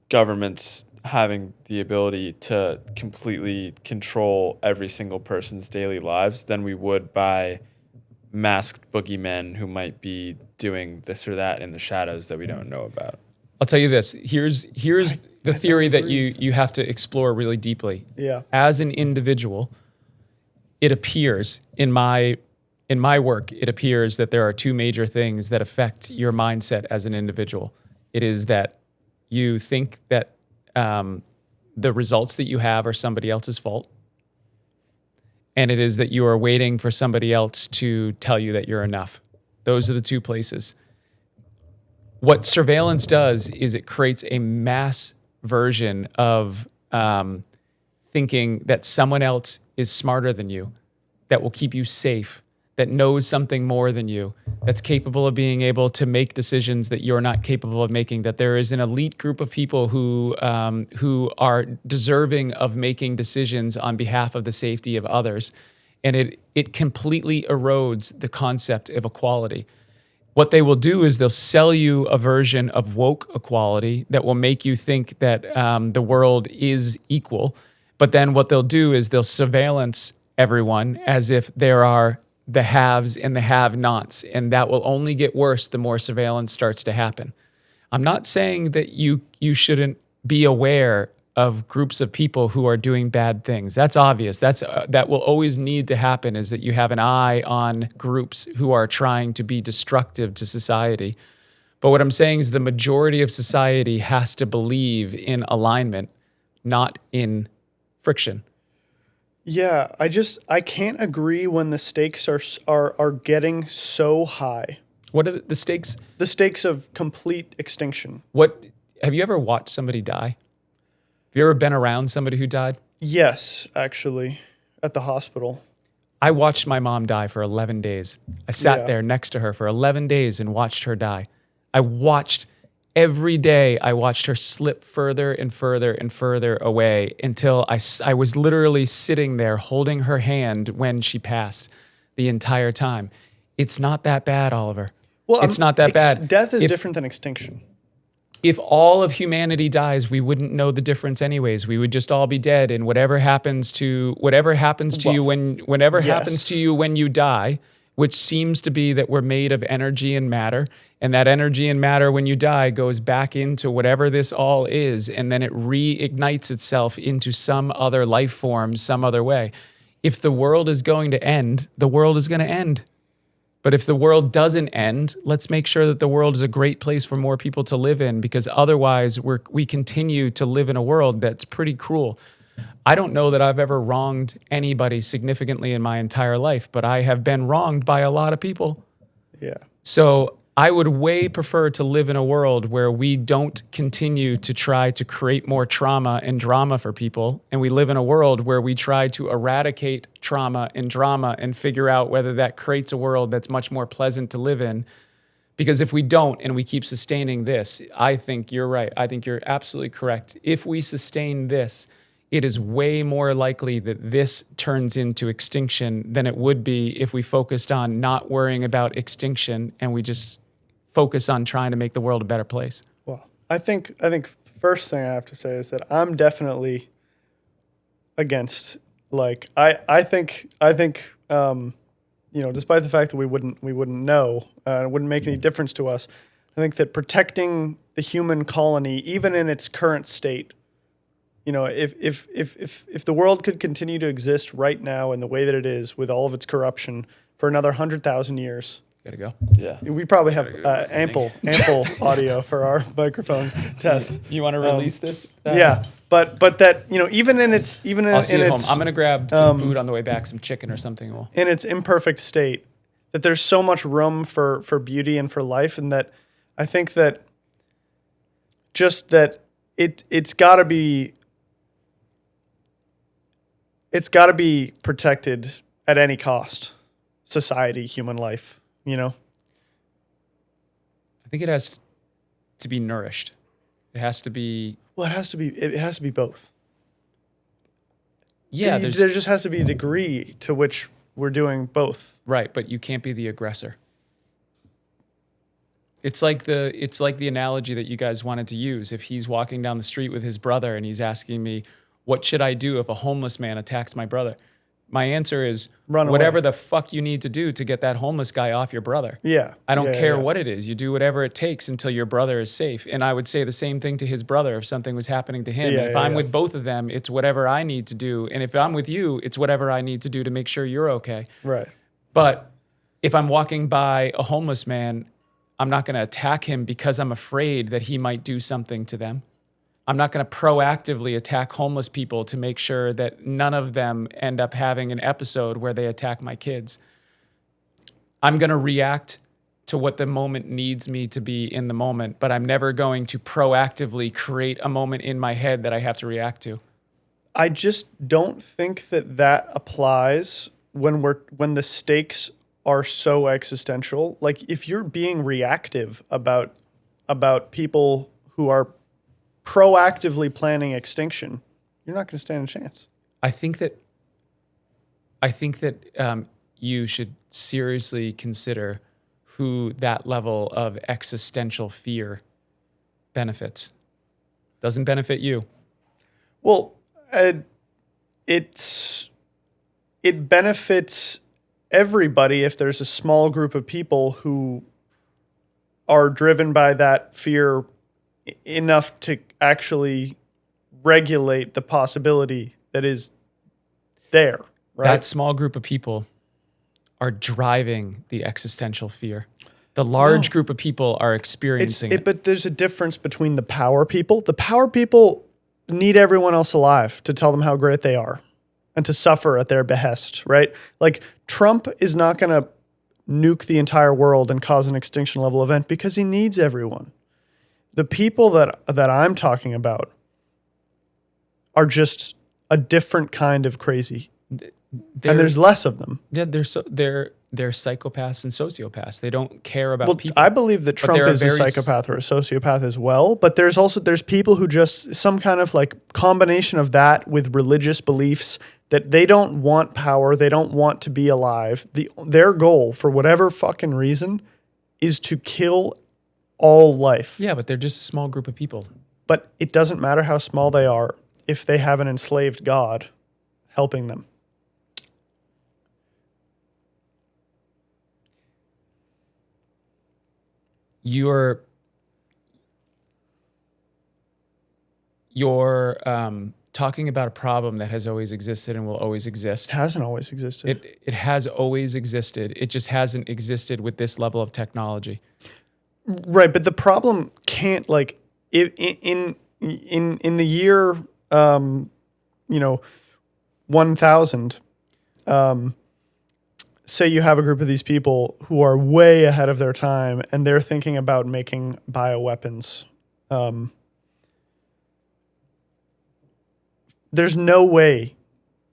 governments having the ability to completely control every single person's daily lives than we would by masked boogeymen who might be doing this or that in the shadows that we don't know about. I'll tell you this. Here's the theory that you have to explore really deeply. Yeah. As an individual, it appears in my work, it appears that there are two major things that affect your mindset as an individual. It is that you think that the results that you have are somebody else's fault. And it is that you are waiting for somebody else to tell you that you're enough. Those are the two places. What surveillance does is it creates a mass version of thinking that someone else is smarter than you, that will keep you safe, that knows something more than you, that's capable of being able to make decisions that you're not capable of making, that there is an elite group of people who are deserving of making decisions on behalf of the safety of others. And it completely erodes the concept of equality. What they will do is they'll sell you a version of woke equality that will make you think that the world is equal. But then what they'll do is they'll surveillance everyone as if there are the haves and the have-nots, and that will only get worse the more surveillance starts to happen. I'm not saying that you shouldn't be aware of groups of people who are doing bad things. That's obvious. That will always need to happen, is that you have an eye on groups who are trying to be destructive to society. But what I'm saying is the majority of society has to believe in alignment, not in friction. Yeah, I can't agree when the stakes are getting so high. What are the stakes? The stakes of complete extinction. Have you ever watched somebody die? Have you ever been around somebody who died? Yes, actually, at the hospital. I watched my mom die for 11 days. I sat there next to her for 11 days and watched her die. Every day, I watched her slip further and further and further away until I was literally sitting there holding her hand when she passed the entire time. It's not that bad, Oliver. Well, it's not that bad. Death is different than extinction. if all of humanity dies, we wouldn't know the difference anyways. We would just all be dead. And whatever happens to you happens to you when you die, which seems to be that we're made of energy and matter. And that energy and matter, when you die, goes back into whatever this all is. And then it reignites itself into some other life form, some other way. If the world is going to end, the world is going to end. But if the world doesn't end, let's make sure that the world is a great place for more people to live in, because otherwise we continue to live in a world that's pretty cruel. I don't know that I've ever wronged anybody significantly in my entire life, but I have been wronged by a lot of people. Yeah. So I would way prefer to live in a world where we don't continue to try to create more trauma and drama for people. And we live in a world where we try to eradicate trauma and drama and figure out whether that creates a world that's much more pleasant to live in. Because if we don't and we keep sustaining this, I think you're right. I think you're absolutely correct. If we sustain this, it is way more likely that this turns into extinction than it would be if we focused on not worrying about extinction and we just focus on trying to make the world a better place. Well, I think first thing I have to say is that I'm definitely against, like, I think despite the fact that we wouldn't know, it wouldn't make any difference to us. I think that protecting the human colony, even in its current state, if the world could continue to exist right now in the way that it is, with all of its corruption, for another 100,000 years, Gotta go. Yeah. we probably have ample audio for our microphone test. You want to release this? Yeah, but that even in its I'll see you at home. its I'm gonna grab some food on the way back, some chicken or something. in its imperfect state, that there's so much room for beauty and for life, and that I think that just that it's got to be protected at any cost. Society, human life, I think it has to be nourished. It has to be. Well, it has to be both. Yeah, there just has to be a degree to which we're doing both. Right, but you can't be the aggressor. It's like the analogy that you guys wanted to use. If he's walking down the street with his brother and he's asking me, what should I do if a homeless man attacks my brother? My answer is Run away. whatever the fuck you need to do to get that homeless guy off your brother. Yeah. I don't care yeah. what it is. You do whatever it takes until your brother is safe. And I would say the same thing to his brother if something was happening to him. If I'm with both of them, it's whatever I need to do. And if I'm with you, it's whatever I need to do to make sure you're okay. Right. But if I'm walking by a homeless man, I'm not going to attack him because I'm afraid that he might do something to them. I'm not going to proactively attack homeless people to make sure that none of them end up having an episode where they attack my kids. I'm going to react to what the moment needs me to be in the moment, but I'm never going to proactively create a moment in my head that I have to react to. I just don't think that applies when the stakes are so existential. Like, if you're being reactive about people who are proactively planning extinction, you're not going to stand a chance. I think that you should seriously consider who that level of existential fear benefits. Doesn't benefit you. Well, it benefits everybody if there's a small group of people who are driven by that fear enough to actually regulate the possibility that is there, right? That small group of people are driving the existential fear. The large group of people are experiencing it. But there's a difference between the power people. The power people need everyone else alive to tell them how great they are and to suffer at their behest, right? Like, Trump is not going to nuke the entire world and cause an extinction level event because he needs everyone. The people that I'm talking about are just a different kind of crazy. And there's less of them. Yeah, they're psychopaths and sociopaths. They don't care about people. I believe that Trump is a psychopath or a sociopath as well, but there's people who just some kind of like combination of that with religious beliefs that they don't want power, they don't want to be alive. Their goal, for whatever fucking reason, is to kill all life. Yeah, but they're just a small group of people. But it doesn't matter how small they are if they have an enslaved God helping them. You're talking about a problem that has always existed and will always exist. It hasn't always existed. It has always existed. It just hasn't existed with this level of technology. Right, but the problem can't like in the year 1000 say you have a group of these people who are way ahead of their time and they're thinking about making bioweapons. There's no way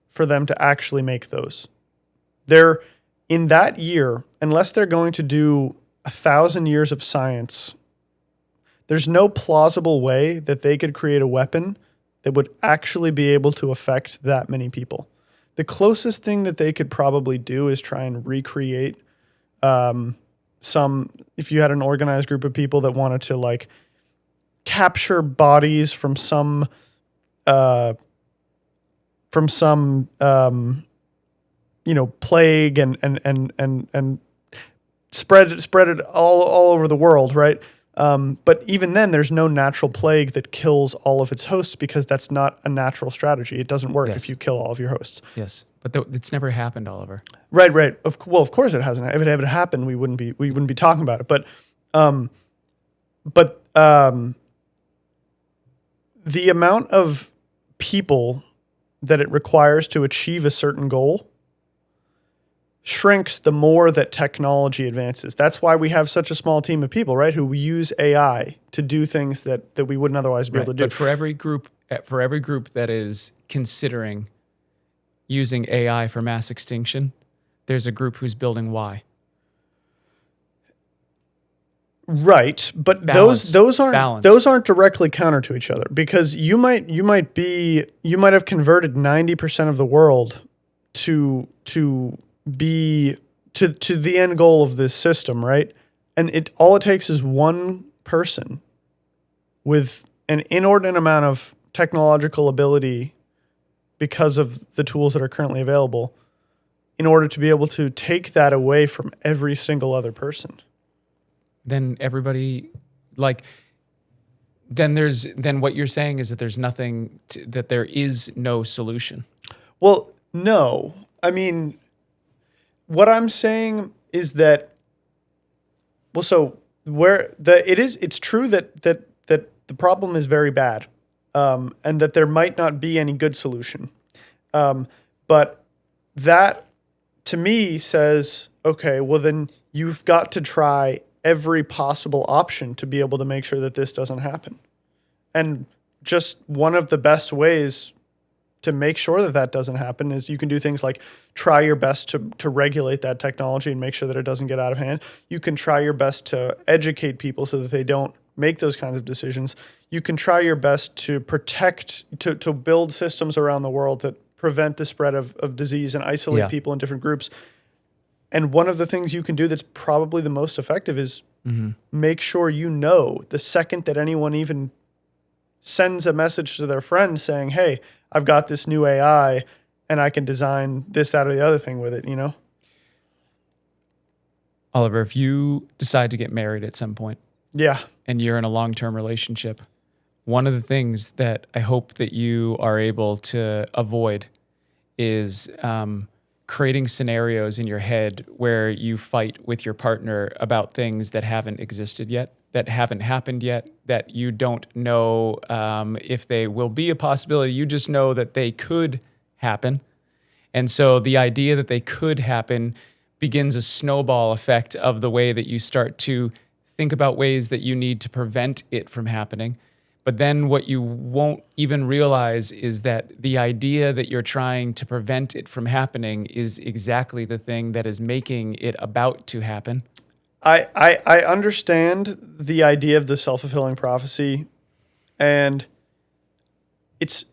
for them to actually make those. They're in that year, unless they're going to do 1,000 years of science, there's no plausible way that they could create a weapon that would actually be able to affect that many people. The closest thing that they could probably do is try and recreate if you had an organized group of people that wanted to like capture bodies from some plague and spread it all over the world, right? But even then, there's no natural plague that kills all of its hosts because that's not a natural strategy. It doesn't work if you kill all of your hosts. Yes, but it's never happened, Oliver. Right. Of course it hasn't. If it had happened, we wouldn't be talking about it. But the amount of people that it requires to achieve a certain goal shrinks the more that technology advances. That's why we have such a small team of people, right, who use AI to do things that we wouldn't otherwise be able to do. But for every group that is considering using AI for mass extinction, there's a group who's building Y. Right, but Balance. those aren't Balance. those aren't directly counter to each other because you might have converted 90% of the world to be to the end goal of this system, right? And all it takes is one person with an inordinate amount of technological ability because of the tools that are currently available in order to be able to take that away from every single other person. Then everybody then what you're saying is that there's nothing that there is no solution. Well, no. I mean, what I'm saying is that it's true that the problem is very bad, and that there might not be any good solution. But that to me says, okay, well then you've got to try every possible option to be able to make sure that this doesn't happen. And just one of the best ways to make sure that doesn't happen is you can do things like try your best to regulate that technology and make sure that it doesn't get out of hand. You can try your best to educate people so that they don't make those kinds of decisions. You can try your best to protect, to build systems around the world that prevent the spread of disease and isolate people in different groups. And one of the things you can do that's probably the most effective is make sure the second that anyone even sends a message to their friend saying, hey, I've got this new AI and I can design this, that, or the other thing with it, you know? Oliver, if you decide to get married at some point, and you're in a long-term relationship, one of the things that I hope that you are able to avoid is creating scenarios in your head where you fight with your partner about things that haven't existed yet, that haven't happened yet, that you don't know if they will be a possibility. You just know that they could happen. And so the idea that they could happen begins a snowball effect of the way that you start to think about ways that you need to prevent it from happening. But then what you won't even realize is that the idea that you're trying to prevent it from happening is exactly the thing that is making it about to happen. I understand the idea of the self-fulfilling prophecy, and it's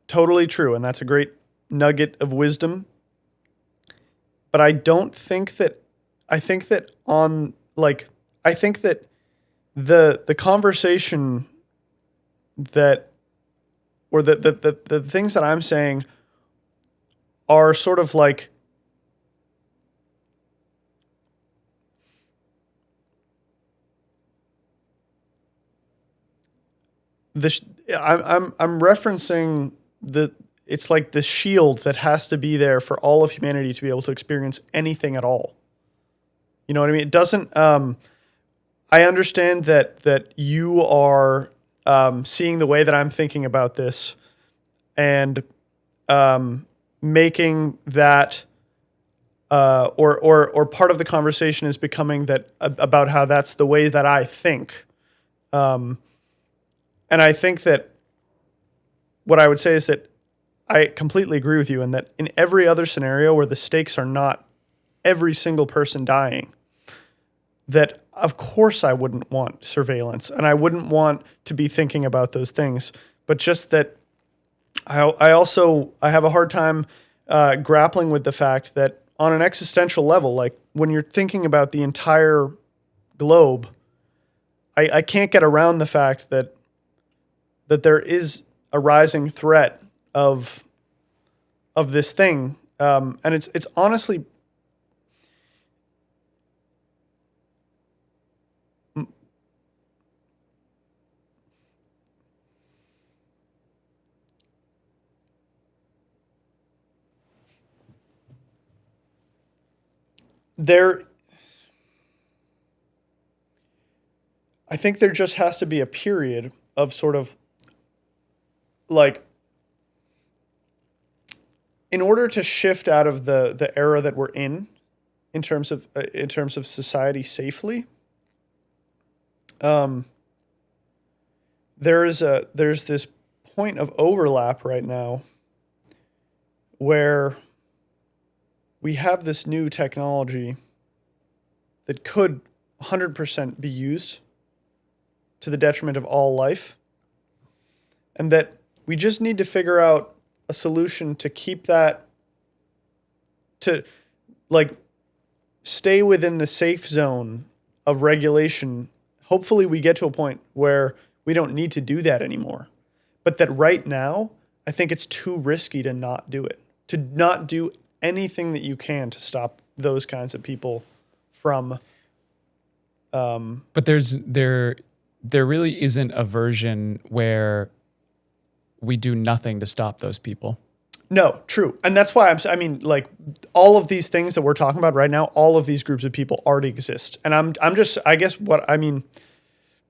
totally true, and that's a great nugget of wisdom. But I don't think that, I think that I think that the conversation that, or the things that I'm saying are sort of like this. I'm referencing it's like the shield that has to be there for all of humanity to be able to experience anything at all. You know what I mean? It doesn't. I understand that you are seeing the way that I'm thinking about this, and making that, or part of the conversation is becoming that about how that's the way that I think, and I think that what I would say is that I completely agree with you, and that in every other scenario where the stakes are not every single person dying, that of course I wouldn't want surveillance and I wouldn't want to be thinking about those things, but just that I have a hard time grappling with the fact that on an existential level, like when you're thinking about the entire globe, I can't get around the fact that there is a rising threat of this thing, and it's honestly there. I think there just has to be a period of sort of like, in order to shift out of the era that we're in terms of society safely, there's this point of overlap right now where we have this new technology that could 100% be used to the detriment of all life, and that we just need to figure out a solution to keep that, to like stay within the safe zone of regulation. Hopefully we get to a point where we don't need to do that anymore. But that right now, I think it's too risky to not do it, to not do anything that you can to stop those kinds of people from. But there really isn't a version where we do nothing to stop those people. No, true. And that's why I mean, like, all of these things that we're talking about right now, all of these groups of people already exist. And I'm just, I guess what I mean,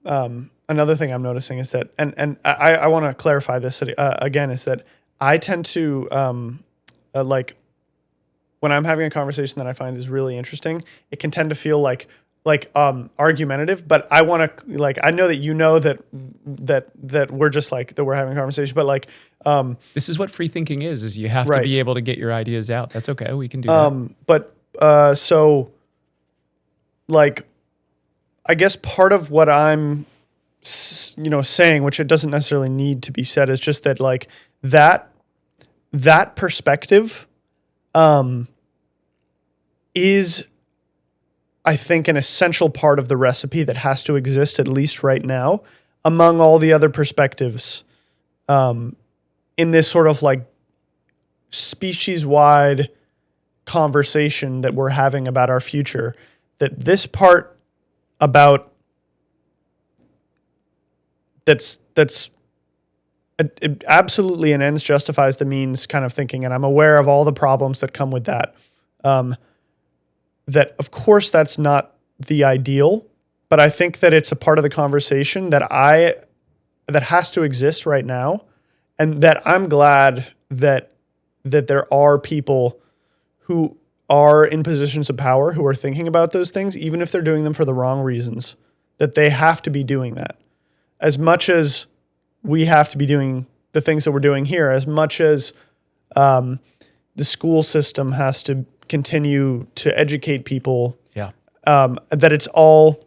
another thing I'm noticing is that, and I want to clarify this again, is that I tend to, like, when I'm having a conversation that I find is really interesting, it can tend to feel like argumentative, but I want to, like, I know that you know that we're just like, that we're having a conversation, but like, this is what free thinking is you have to right. be able to get your ideas out. That's okay. We can do that. But so, like, I guess part of what I'm, saying, which it doesn't necessarily need to be said, is just that, like, that perspective, is, I think, an essential part of the recipe that has to exist, at least right now, among all the other perspectives, in this sort of like species-wide conversation that we're having about our future. That this part about that's absolutely an ends justifies the means kind of thinking, and I'm aware of all the problems that come with that. That, of course, that's not the ideal, but I think that it's a part of the conversation that has to exist right now, and that I'm glad that there are people who are in positions of power who are thinking about those things, even if they're doing them for the wrong reasons, that they have to be doing that. As much as we have to be doing the things that we're doing here, as much as the school system has to continue to educate people, that it's all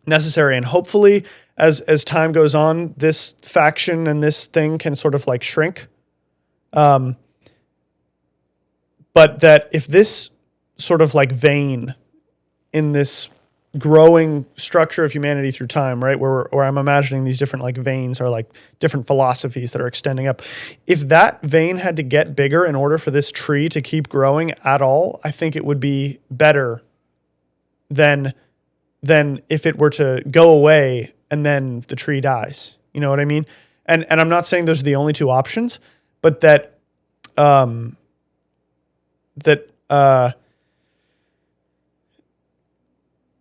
necessary. And hopefully, as time goes on, this faction and this thing can sort of like shrink. But that if this sort of like vein in this growing structure of humanity through time, right? Where I'm imagining these different like veins are like different philosophies that are extending up. If that vein had to get bigger in order for this tree to keep growing at all, I think it would be better than if it were to go away and then the tree dies. You know what I mean? And I'm not saying those are the only two options, but that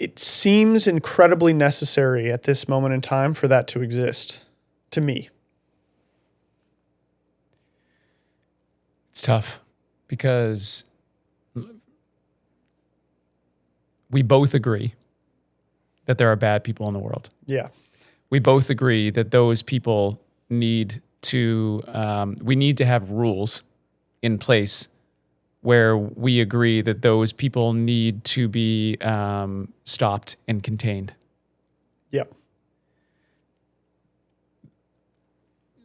it seems incredibly necessary at this moment in time for that to exist, to me. It's tough because we both agree that there are bad people in the world. Yeah. We both agree that those people need to, we need to have rules in place where we agree that those people need to be stopped and contained. Yep.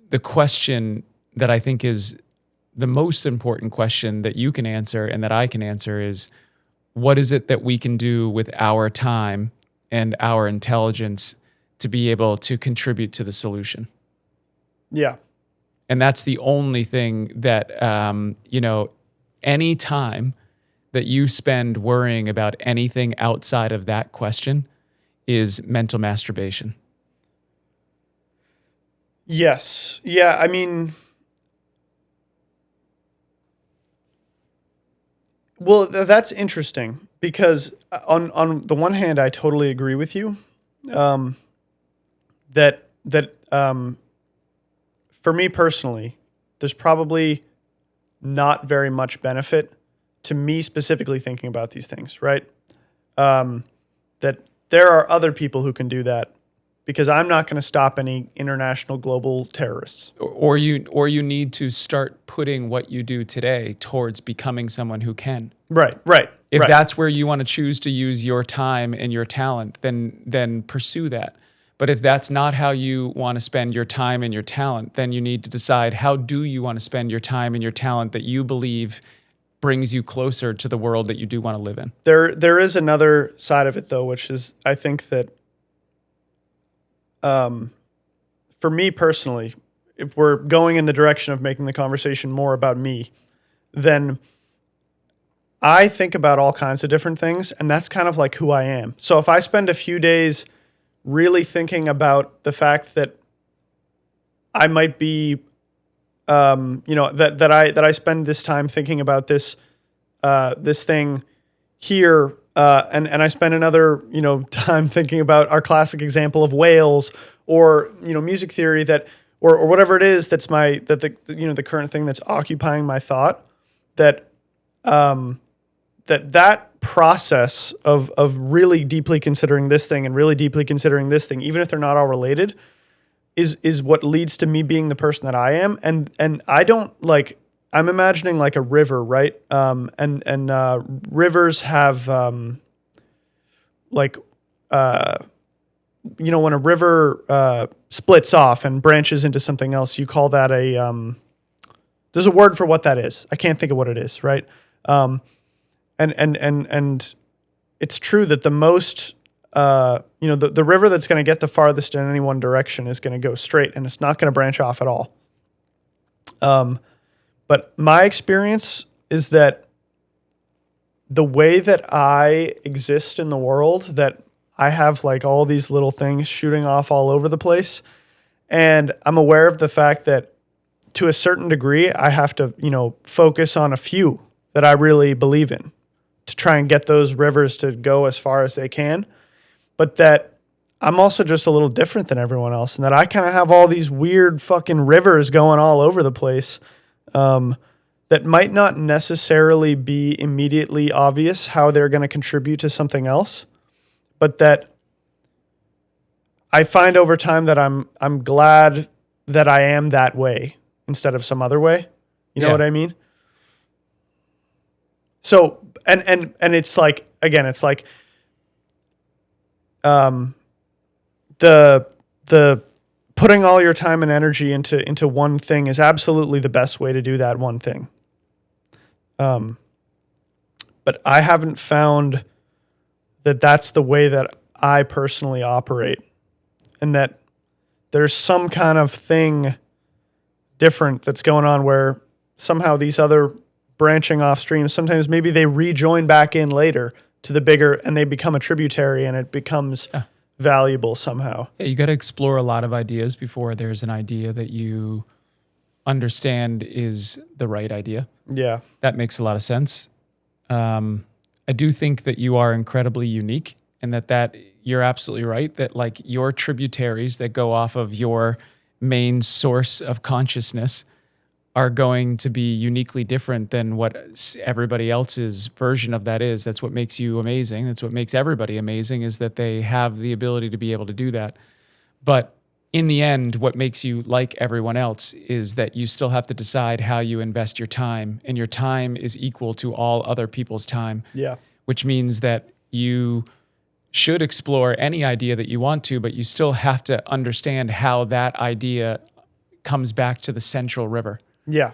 The question that I think is the most important question that you can answer and that I can answer is, what is it that we can do with our time and our intelligence to be able to contribute to the solution? Yeah. And that's the only thing that, any time that you spend worrying about anything outside of that question is mental masturbation. Yes. Yeah. I mean, well, that's interesting because on the one hand, I totally agree with you. That for me personally, there's probably not very much benefit to me specifically thinking about these things, right? That there are other people who can do that because I'm not going to stop any international global terrorists. Or you need to start putting what you do today towards becoming someone who can. Right. If that's where you want to choose to use your time and your talent, then pursue that. But if that's not how you want to spend your time and your talent, then you need to decide, how do you want to spend your time and your talent that you believe brings you closer to the world that you do want to live in? There is another side of it though, which is I think that for me personally, if we're going in the direction of making the conversation more about me, then I think about all kinds of different things, and that's kind of like who I am. So if I spend a few days really thinking about the fact that I might be, that I spend this time thinking about this thing here, and I spend another time thinking about our classic example of whales or music theory or whatever it is that's the current thing that's occupying my thought, that process of really deeply considering this thing and really deeply considering this thing, even if they're not all related, is what leads to me being the person that I am. And I don't I'm imagining like a river, right? And rivers have when a river splits off and branches into something else, you call that there's a word for what that is. I can't think of what it is, right? And it's true that the most, the river that's going to get the farthest in any one direction is going to go straight, and it's not going to branch off at all. But my experience is that the way that I exist in the world, that I have like all these little things shooting off all over the place, and I'm aware of the fact that to a certain degree, I have to, focus on a few that I really believe in to try and get those rivers to go as far as they can. But that I'm also just a little different than everyone else, and that I kind of have all these weird fucking rivers going all over the place that might not necessarily be immediately obvious how they're going to contribute to something else, but that I find over time that I'm glad that I am that way instead of some other way. You know what I mean? So, and it's like, again, it's like, the putting all your time and energy into one thing is absolutely the best way to do that one thing. But I haven't found that that's the way that I personally operate, and that there's some kind of thing different that's going on where somehow these other branching off streams, sometimes maybe they rejoin back in later to the bigger, and they become a tributary, and it becomes valuable somehow. Yeah, you got to explore a lot of ideas before there's an idea that you understand is the right idea. Yeah. That makes a lot of sense. I do think that you are incredibly unique, and that you're absolutely right that like your tributaries that go off of your main source of consciousness are going to be uniquely different than what everybody else's version of that is. That's what makes you amazing. That's what makes everybody amazing, is that they have the ability to be able to do that. But in the end, what makes you like everyone else is that you still have to decide how you invest your time, and your time is equal to all other people's time. Yeah. Which means that you should explore any idea that you want to, but you still have to understand how that idea comes back to the central river. Yeah.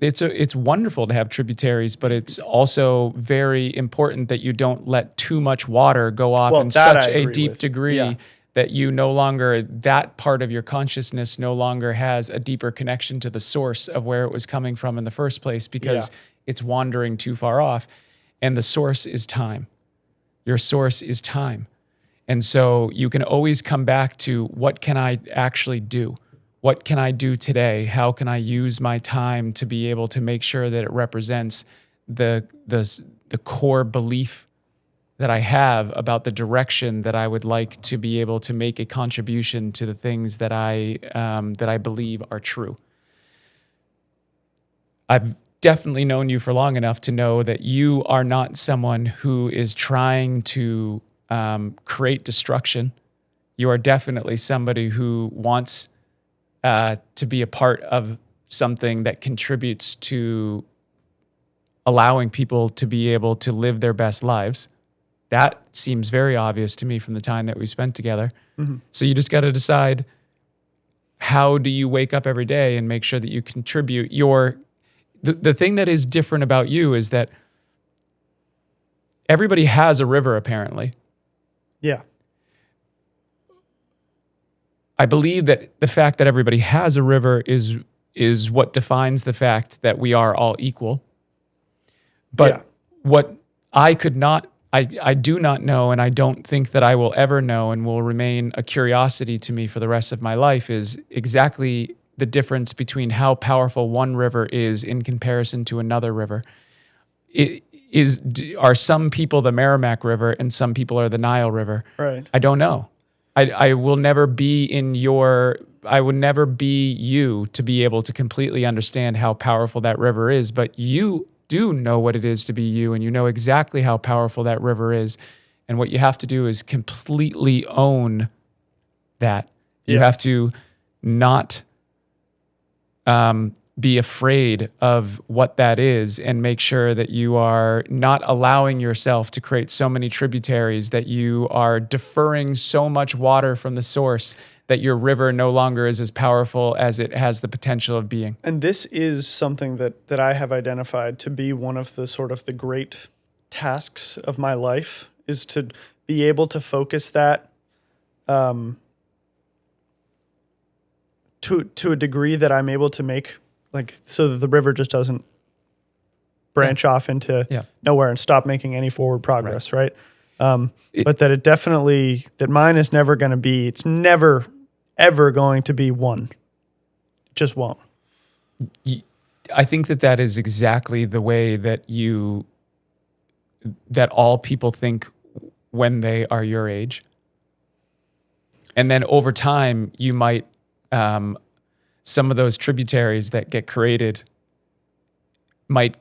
It's wonderful to have tributaries, but it's also very important that you don't let too much water go off in such a deep degree that you no longer, that part of your consciousness no longer has a deeper connection to the source of where it was coming from in the first place, because it's wandering too far off. And the source is time. Your source is time. And so you can always come back to, what can I actually do? What can I do today? How can I use my time to be able to make sure that it represents the core belief that I have about the direction that I would like to be able to make a contribution to the things that I believe are true. I've definitely known you for long enough to know that you are not someone who is trying to create destruction. You are definitely somebody who wants to be a part of something that contributes to allowing people to be able to live their best lives. That seems very obvious to me from the time that we spent together. Mm-hmm. So you just got to decide, how do you wake up every day and make sure that you contribute the thing that is different about you is that everybody has a river, apparently. Yeah. I believe that the fact that everybody has a river is what defines the fact that we are all equal. But what I do not know, and I don't think that I will ever know, and will remain a curiosity to me for the rest of my life, is exactly the difference between how powerful one river is in comparison to another river. Are some people the Merrimack River and some people are the Nile River? Right. I don't know. I will never be I would never be you to be able to completely understand how powerful that river is, but you do know what it is to be you, and you know exactly how powerful that river is. And what you have to do is completely own that. You have to not be afraid of what that is, and make sure that you are not allowing yourself to create so many tributaries that you are deferring so much water from the source that your river no longer is as powerful as it has the potential of being. And this is something that I have identified to be one of the sort of the great tasks of my life, is to be able to focus that to a degree that I'm able to make, like, so that the river just doesn't branch off into nowhere and stop making any forward progress, right? But that it definitely, that mine is never going to be, it's never, ever going to be one. It just won't. I think that is exactly the way that that all people think when they are your age. And then over time, you might, some of those tributaries that get created might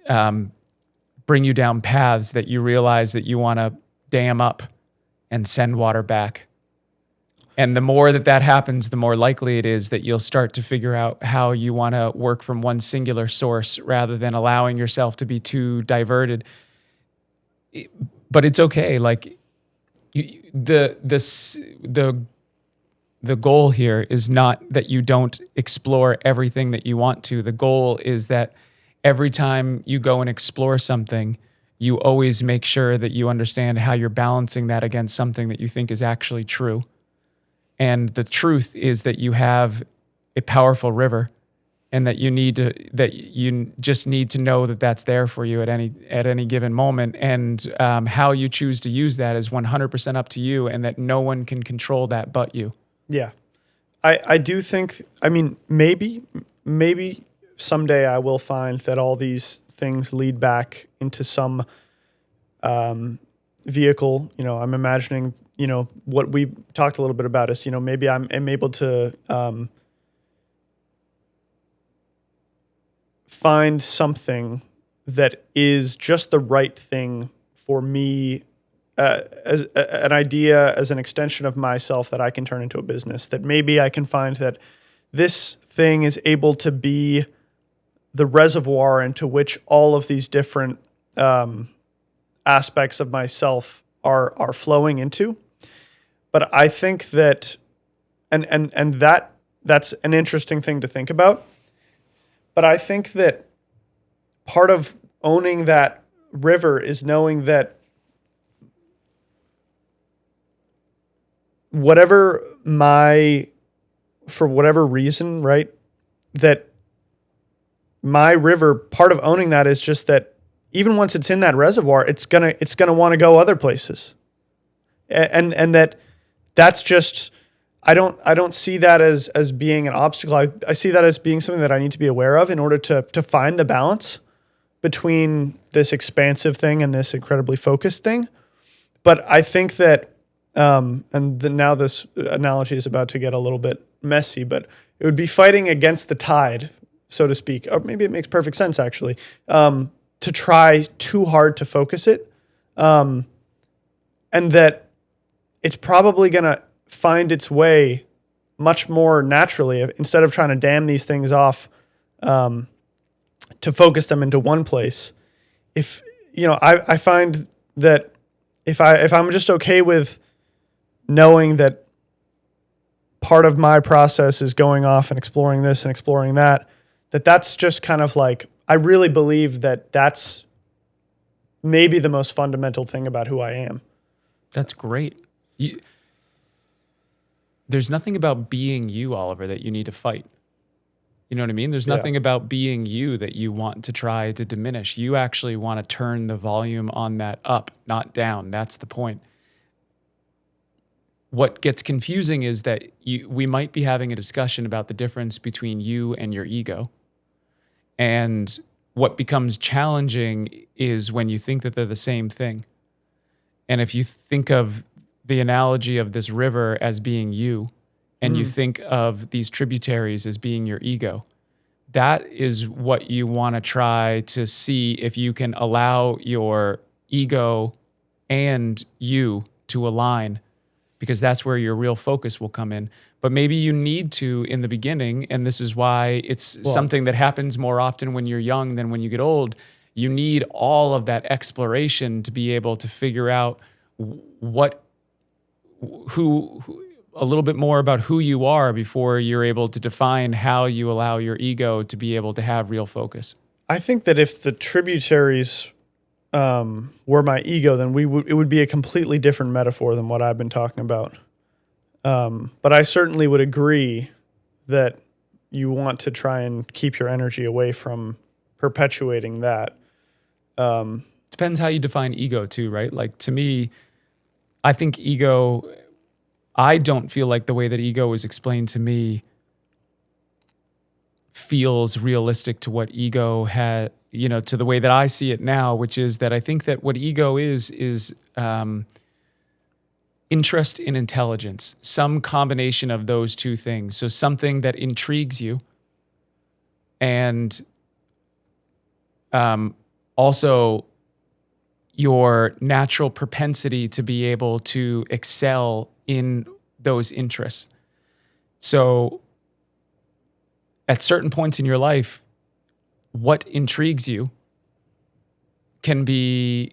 bring you down paths that you realize that you want to dam up and send water back. And the more that happens, the more likely it is that you'll start to figure out how you want to work from one singular source rather than allowing yourself to be too diverted. But it's okay. Like, the goal here is not that you don't explore everything that you want to. The goal is that every time you go and explore something, you always make sure that you understand how you're balancing that against something that you think is actually true. And the truth is that you have a powerful river, and that you just need to know that that's there for you at any given moment. And how you choose to use that is 100% up to you, and that no one can control that but you. Yeah. I do think, I mean, maybe someday I will find that all these things lead back into some vehicle. You know, I'm imagining, you know, what we talked a little bit about is, you know, maybe I'm able to find something that is just the right thing for me, as an idea, as an extension of myself that I can turn into a business. That maybe I can find that this thing is able to be the reservoir into which all of these different aspects of myself are flowing into. But I think that, and that's an interesting thing to think about. But I think that part of owning that river is knowing that for whatever reason, right, that my river, part of owning that is just that even once it's in that reservoir, it's gonna want to go other places, and that's just, I don't see that as being an obstacle. I see that as being something that I need to be aware of in order to find the balance between this expansive thing and this incredibly focused thing. But I think that, now this analogy is about to get a little bit messy, but it would be fighting against the tide, so to speak. Or maybe it makes perfect sense, actually, to try too hard to focus it. And that it's probably going to find its way much more naturally instead of trying to dam these things off, to focus them into one place. If, you know, I find that if I'm just okay with knowing that part of my process is going off and exploring this and exploring that, that's just kind of like, I really believe that that's maybe the most fundamental thing about who I am. That's great. There's nothing about being you, Oliver, that you need to fight. You know what I mean? There's nothing about being you that you want to try to diminish. You actually want to turn the volume on that up, not down. That's the point. What gets confusing is that we might be having a discussion about the difference between you and your ego. And what becomes challenging is when you think that they're the same thing. And if you think of the analogy of this river as being you, and you think of these tributaries as being your ego, that is what you want to try to see if you can allow your ego and you to align, because that's where your real focus will come in. But maybe you need to in the beginning, and this is why it's something that happens more often when you're young than when you get old. You need all of that exploration to be able to figure out who a little bit more about who you are before you're able to define how you allow your ego to be able to have real focus. I think that if the tributaries were my ego, then it would be a completely different metaphor than what I've been talking about. But I certainly would agree that you want to try and keep your energy away from perpetuating that. Depends how you define ego too, right? Like, to me, I think ego, I don't feel like the way that ego is explained to me feels realistic to what ego had, to the way that I see it now, which is that I think that what ego is interest in intelligence, some combination of those two things. So something that intrigues you, and also your natural propensity to be able to excel in those interests. So at certain points in your life, what intrigues you can be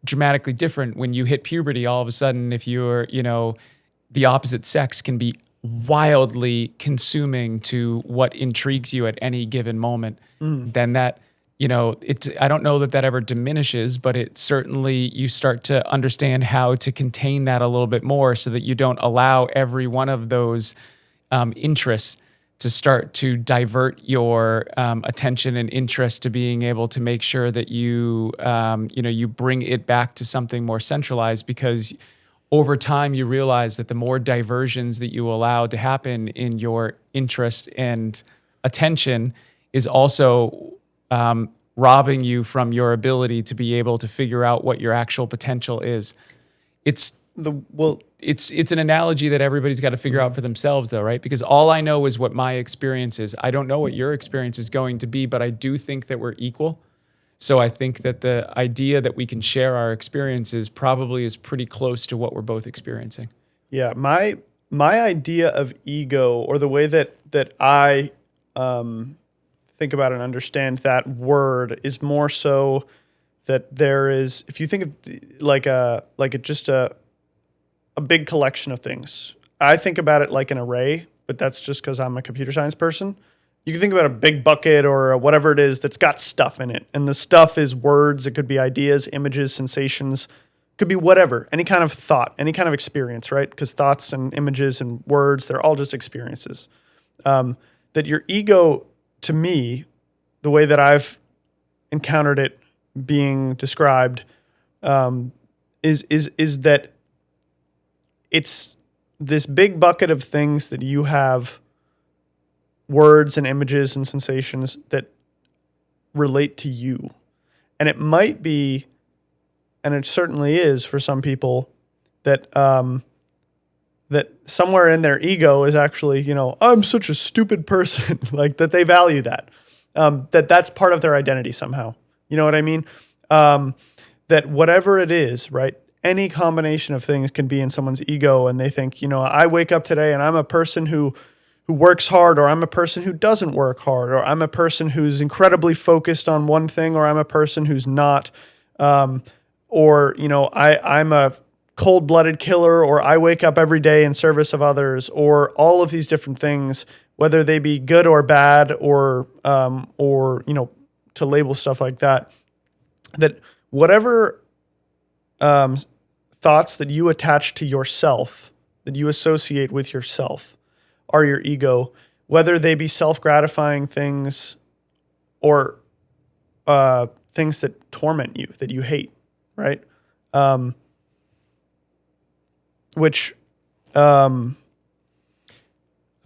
dramatically different. When you hit puberty, all of a sudden, if you're, the opposite sex can be wildly consuming to what intrigues you at any given moment. Then that I don't know that ever diminishes, but it certainly, you start to understand how to contain that a little bit more so that you don't allow every one of those interests to start to divert your attention and interest to being able to make sure that you bring it back to something more centralized, because over time you realize that the more diversions that you allow to happen in your interest and attention is also robbing you from your ability to be able to figure out what your actual potential is. It's an analogy that everybody's got to figure out for themselves, though, right? Because all I know is what my experience is. I don't know what your experience is going to be, but I do think that we're equal. So I think that the idea that we can share our experiences probably is pretty close to what we're both experiencing. Yeah, my idea of ego, or the way that I think about and understand that word, is more so that there is, if you think of just a big collection of things. I think about it like an array, but that's just because I'm a computer science person. You can think about a big bucket or whatever it is that's got stuff in it. And the stuff is words. It could be ideas, images, sensations. It could be whatever, any kind of thought, any kind of experience, right? Because thoughts and images and words, they're all just experiences. That your ego, to me, the way that I've encountered it being described, is that it's this big bucket of things that you have, words and images and sensations that relate to you. And it might be, and it certainly is for some people, that that somewhere in their ego is actually, I'm such a stupid person, like that they value that. That's part of their identity somehow. You know what I mean? That whatever it is, right? Any combination of things can be in someone's ego, and they think, I wake up today and I'm a person who works hard, or I'm a person who doesn't work hard, or I'm a person who's incredibly focused on one thing, or I'm a person who's not, or I'm a cold-blooded killer, or I wake up every day in service of others, or all of these different things, whether they be good or bad, or to label stuff like that. That whatever thoughts that you attach to yourself, that you associate with yourself, are your ego, whether they be self-gratifying things or things that torment you, that you hate, right? Which I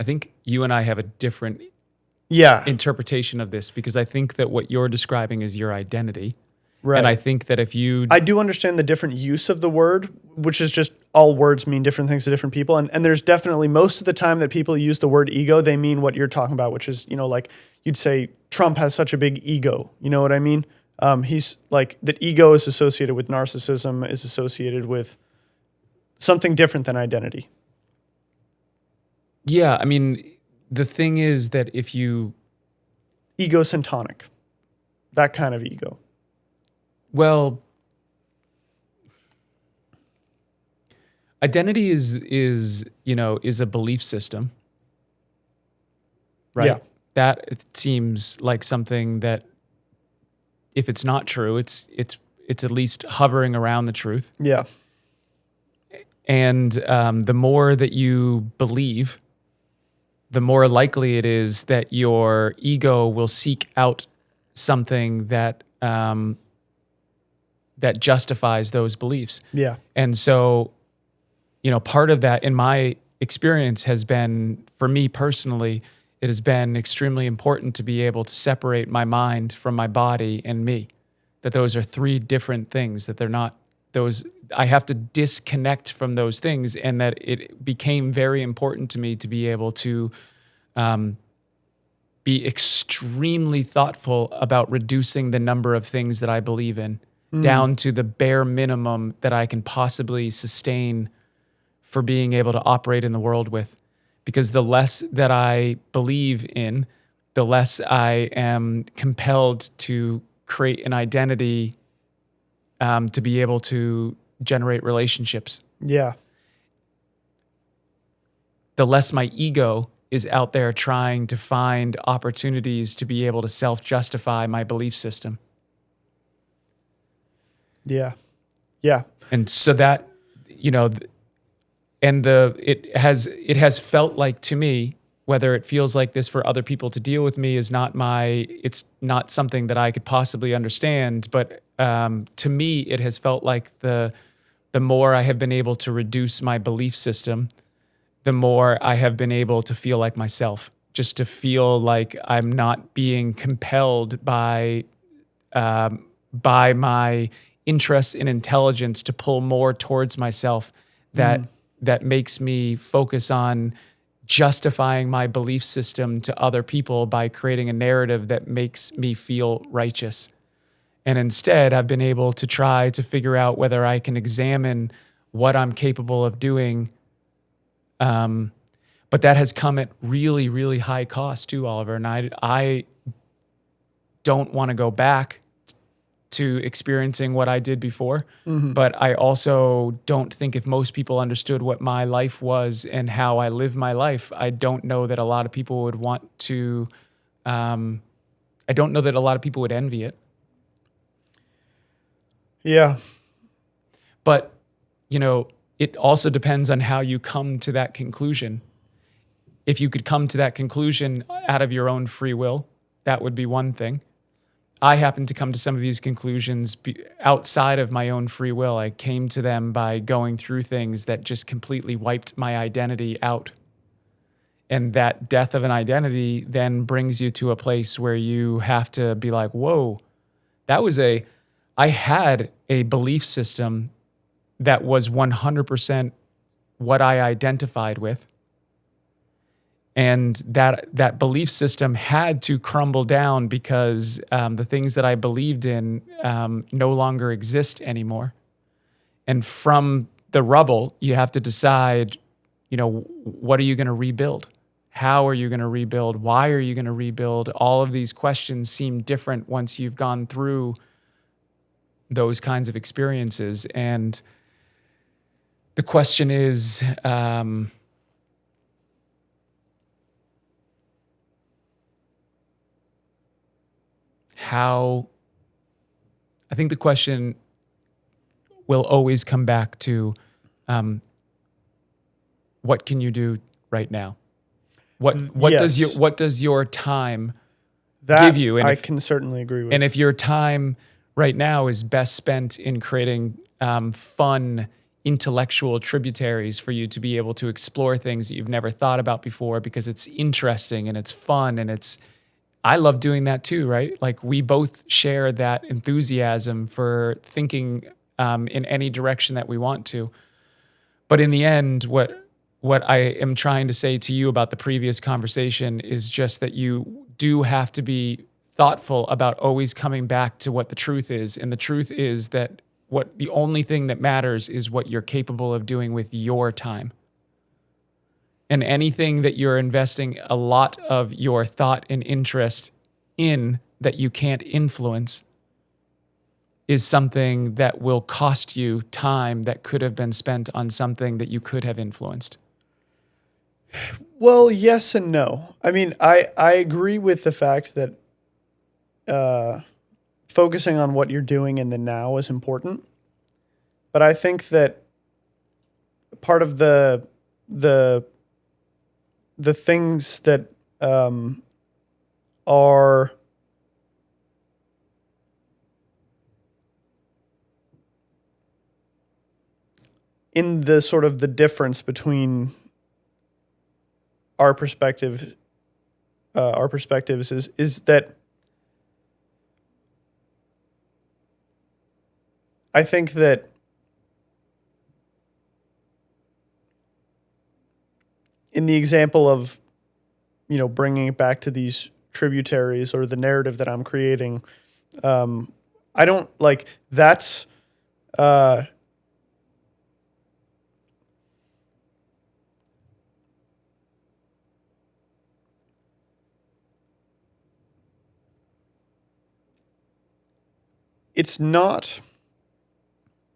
think you and I have a different interpretation of this, because I think that what you're describing is your identity. Right. And I think that I do understand the different use of the word, which is just all words mean different things to different people. And there's definitely, most of the time that people use the word ego, they mean what you're talking about, which is, like you'd say Trump has such a big ego. You know what I mean? He's like, that ego is associated with narcissism, is associated with something different than identity. Yeah. I mean, the thing is that egocentric, that kind of ego. Well, identity is a belief system, right? Yeah. That it seems like something that, if it's not true, it's at least hovering around the truth. Yeah. And the more that you believe, the more likely it is that your ego will seek out something that that justifies those beliefs. Yeah. And so, part of that in my experience has been, for me personally, it has been extremely important to be able to separate my mind from my body and me. That those are three different things, that they're not those, I have to disconnect from those things, and that it became very important to me to be able to be extremely thoughtful about reducing the number of things that I believe in down to the bare minimum that I can possibly sustain for being able to operate in the world with. Because the less that I believe in, the less I am compelled to create an identity to be able to generate relationships. Yeah. The less my ego is out there trying to find opportunities to be able to self-justify my belief system. Yeah. Yeah. And so that, it has felt like to me, whether it feels like this for other people to deal with me it's not something that I could possibly understand. But to me, it has felt like the more I have been able to reduce my belief system, the more I have been able to feel like myself, just to feel like I'm not being compelled by my interest in intelligence to pull more towards myself that makes me focus on justifying my belief system to other people by creating a narrative that makes me feel righteous. And instead, I've been able to try to figure out whether I can examine what I'm capable of doing. But that has come at really, really high cost too, Oliver. And I don't want to go back to experiencing what I did before. But I also don't think if most people understood what my life was and how I live my life, I don't know that a lot of people would want to, I don't know that a lot of people would envy it. Yeah. But, it also depends on how you come to that conclusion. If you could come to that conclusion out of your own free will, that would be one thing. I happen to come to some of these conclusions outside of my own free will. I came to them by going through things that just completely wiped my identity out. And that death of an identity then brings you to a place where you have to be like, whoa, I had a belief system that was 100% what I identified with. And that belief system had to crumble down because the things that I believed in no longer exist anymore. And from the rubble, you have to decide, what are you going to rebuild? How are you going to rebuild? Why are you going to rebuild? All of these questions seem different once you've gone through those kinds of experiences. And the question is, I think the question will always come back to, what can you do right now? What does your time give you? And I can certainly agree with. And if your time right now is best spent in creating fun, intellectual tributaries for you to be able to explore things that you've never thought about before because it's interesting and it's fun and I love doing that too, right? Like we both share that enthusiasm for thinking in any direction that we want to. But in the end, what I am trying to say to you about the previous conversation is just that you do have to be thoughtful about always coming back to what the truth is. And the truth is that the only thing that matters is what you're capable of doing with your time. And anything that you're investing a lot of your thought and interest in that you can't influence is something that will cost you time that could have been spent on something that you could have influenced. Well, yes and no. I mean, I agree with the fact that focusing on what you're doing in the now is important. But I think that part of the things that are in the sort of the difference between our perspectives is that I think that in the example of, bringing it back to these tributaries or the narrative that I'm creating, I don't like that's, it's not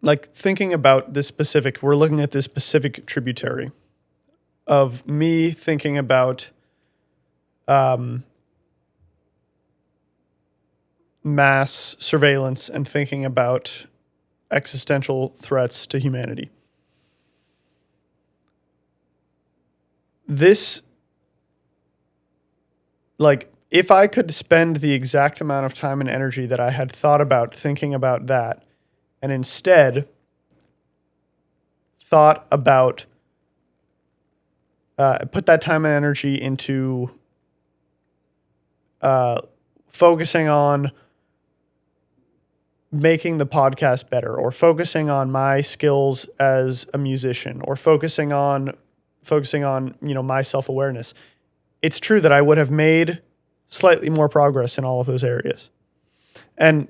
like thinking about this specific, we're looking at this specific tributary of me thinking about mass surveillance and thinking about existential threats to humanity. This, like, if I could spend the exact amount of time and energy that I had thought about thinking about that, and instead thought about, put that time and energy into focusing on making the podcast better, or focusing on my skills as a musician, or focusing on my self-awareness, it's true that I would have made slightly more progress in all of those areas. And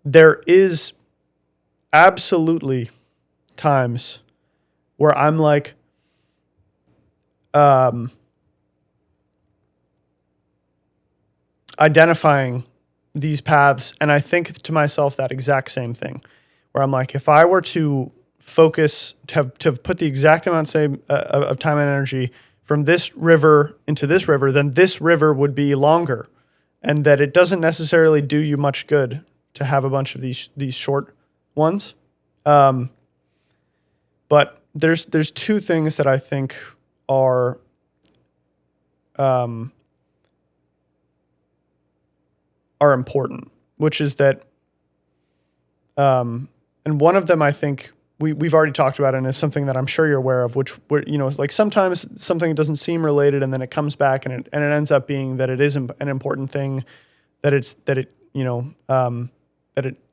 there is absolutely times where I'm like, identifying these paths, and I think to myself that exact same thing, where I'm like, if I were to focus, to have put the exact amount of time and energy from this river into this river, then this river would be longer, and that it doesn't necessarily do you much good to have a bunch of these short ones. But there's two things that I think are important, which is that, and one of them I think we've already talked about, and is something that I'm sure you're aware of, which is like sometimes something doesn't seem related, and then it comes back, and it ends up being that it is an important thing, that it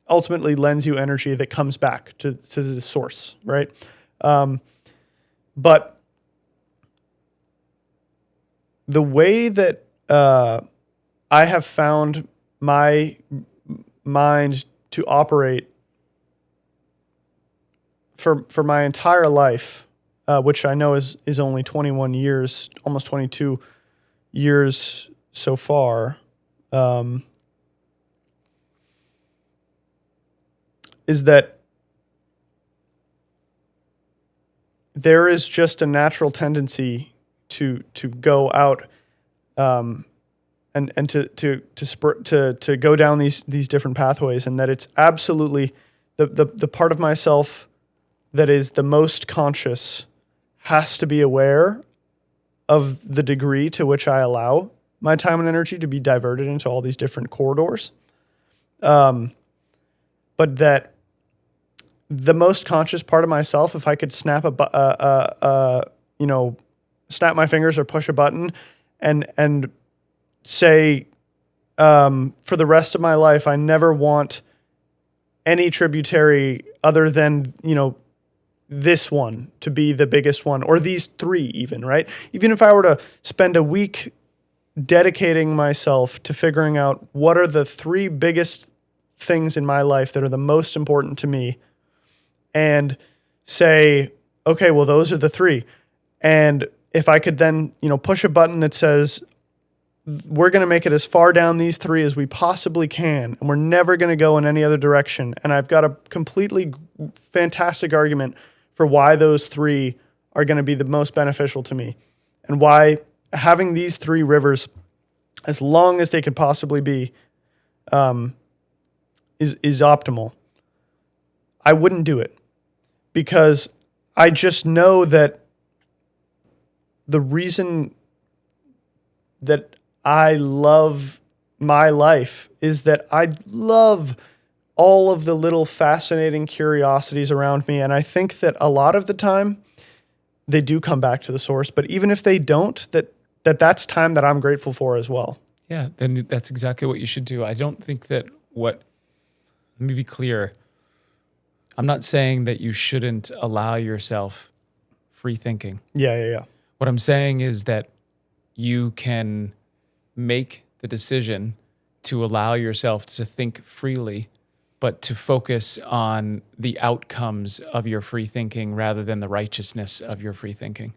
ultimately lends you energy that comes back to the source, right? But the way that I have found my mind to operate for my entire life, which I know is only 21 years, almost 22 years so far, is that there is just a natural tendency to go out and to go down these different pathways, and that it's absolutely the part of myself that is the most conscious has to be aware of the degree to which I allow my time and energy to be diverted into all these different corridors. But that the most conscious part of myself, if I could snap snap my fingers or push a button and say, for the rest of my life, I never want any tributary other than, this one to be the biggest one, or these three even, right? Even if I were to spend a week dedicating myself to figuring out what are the three biggest things in my life that are the most important to me, and say, okay, well, those are the three. And if I could then, push a button that says, we're going to make it as far down these three as we possibly can, and we're never going to go in any other direction. And I've got a completely fantastic argument for why those three are going to be the most beneficial to me, and why having these three rivers, as long as they could possibly be, is optimal. I wouldn't do it, because I just know that the reason that I love my life is that I love all of the little fascinating curiosities around me. And I think that a lot of the time they do come back to the source, but even if they don't, that's time that I'm grateful for as well. Yeah, then that's exactly what you should do. I don't think that let me be clear. I'm not saying that you shouldn't allow yourself free thinking. Yeah. What I'm saying is that you can make the decision to allow yourself to think freely, but to focus on the outcomes of your free thinking rather than the righteousness of your free thinking.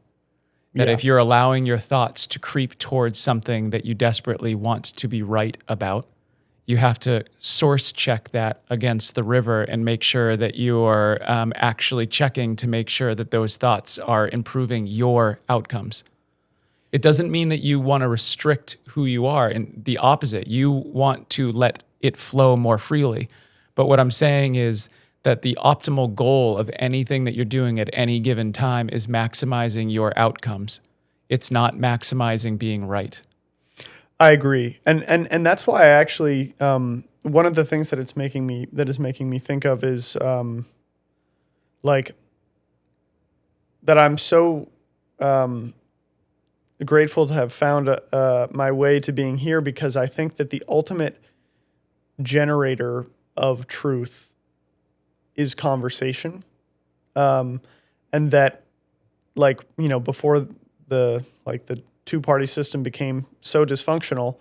That if you're allowing your thoughts to creep towards something that you desperately want to be right about, you have to source check that against the river and make sure that you are actually checking to make sure that those thoughts are improving your outcomes. It doesn't mean that you want to restrict who you are. And the opposite, you want to let it flow more freely. But what I'm saying is that the optimal goal of anything that you're doing at any given time is maximizing your outcomes. It's not maximizing being right. I agree. And that's why I actually, one of the things that is making me think of is, like, that I'm so, grateful to have found my way to being here, because I think that the ultimate generator of truth is conversation. And that, like, before the two-party system became so dysfunctional,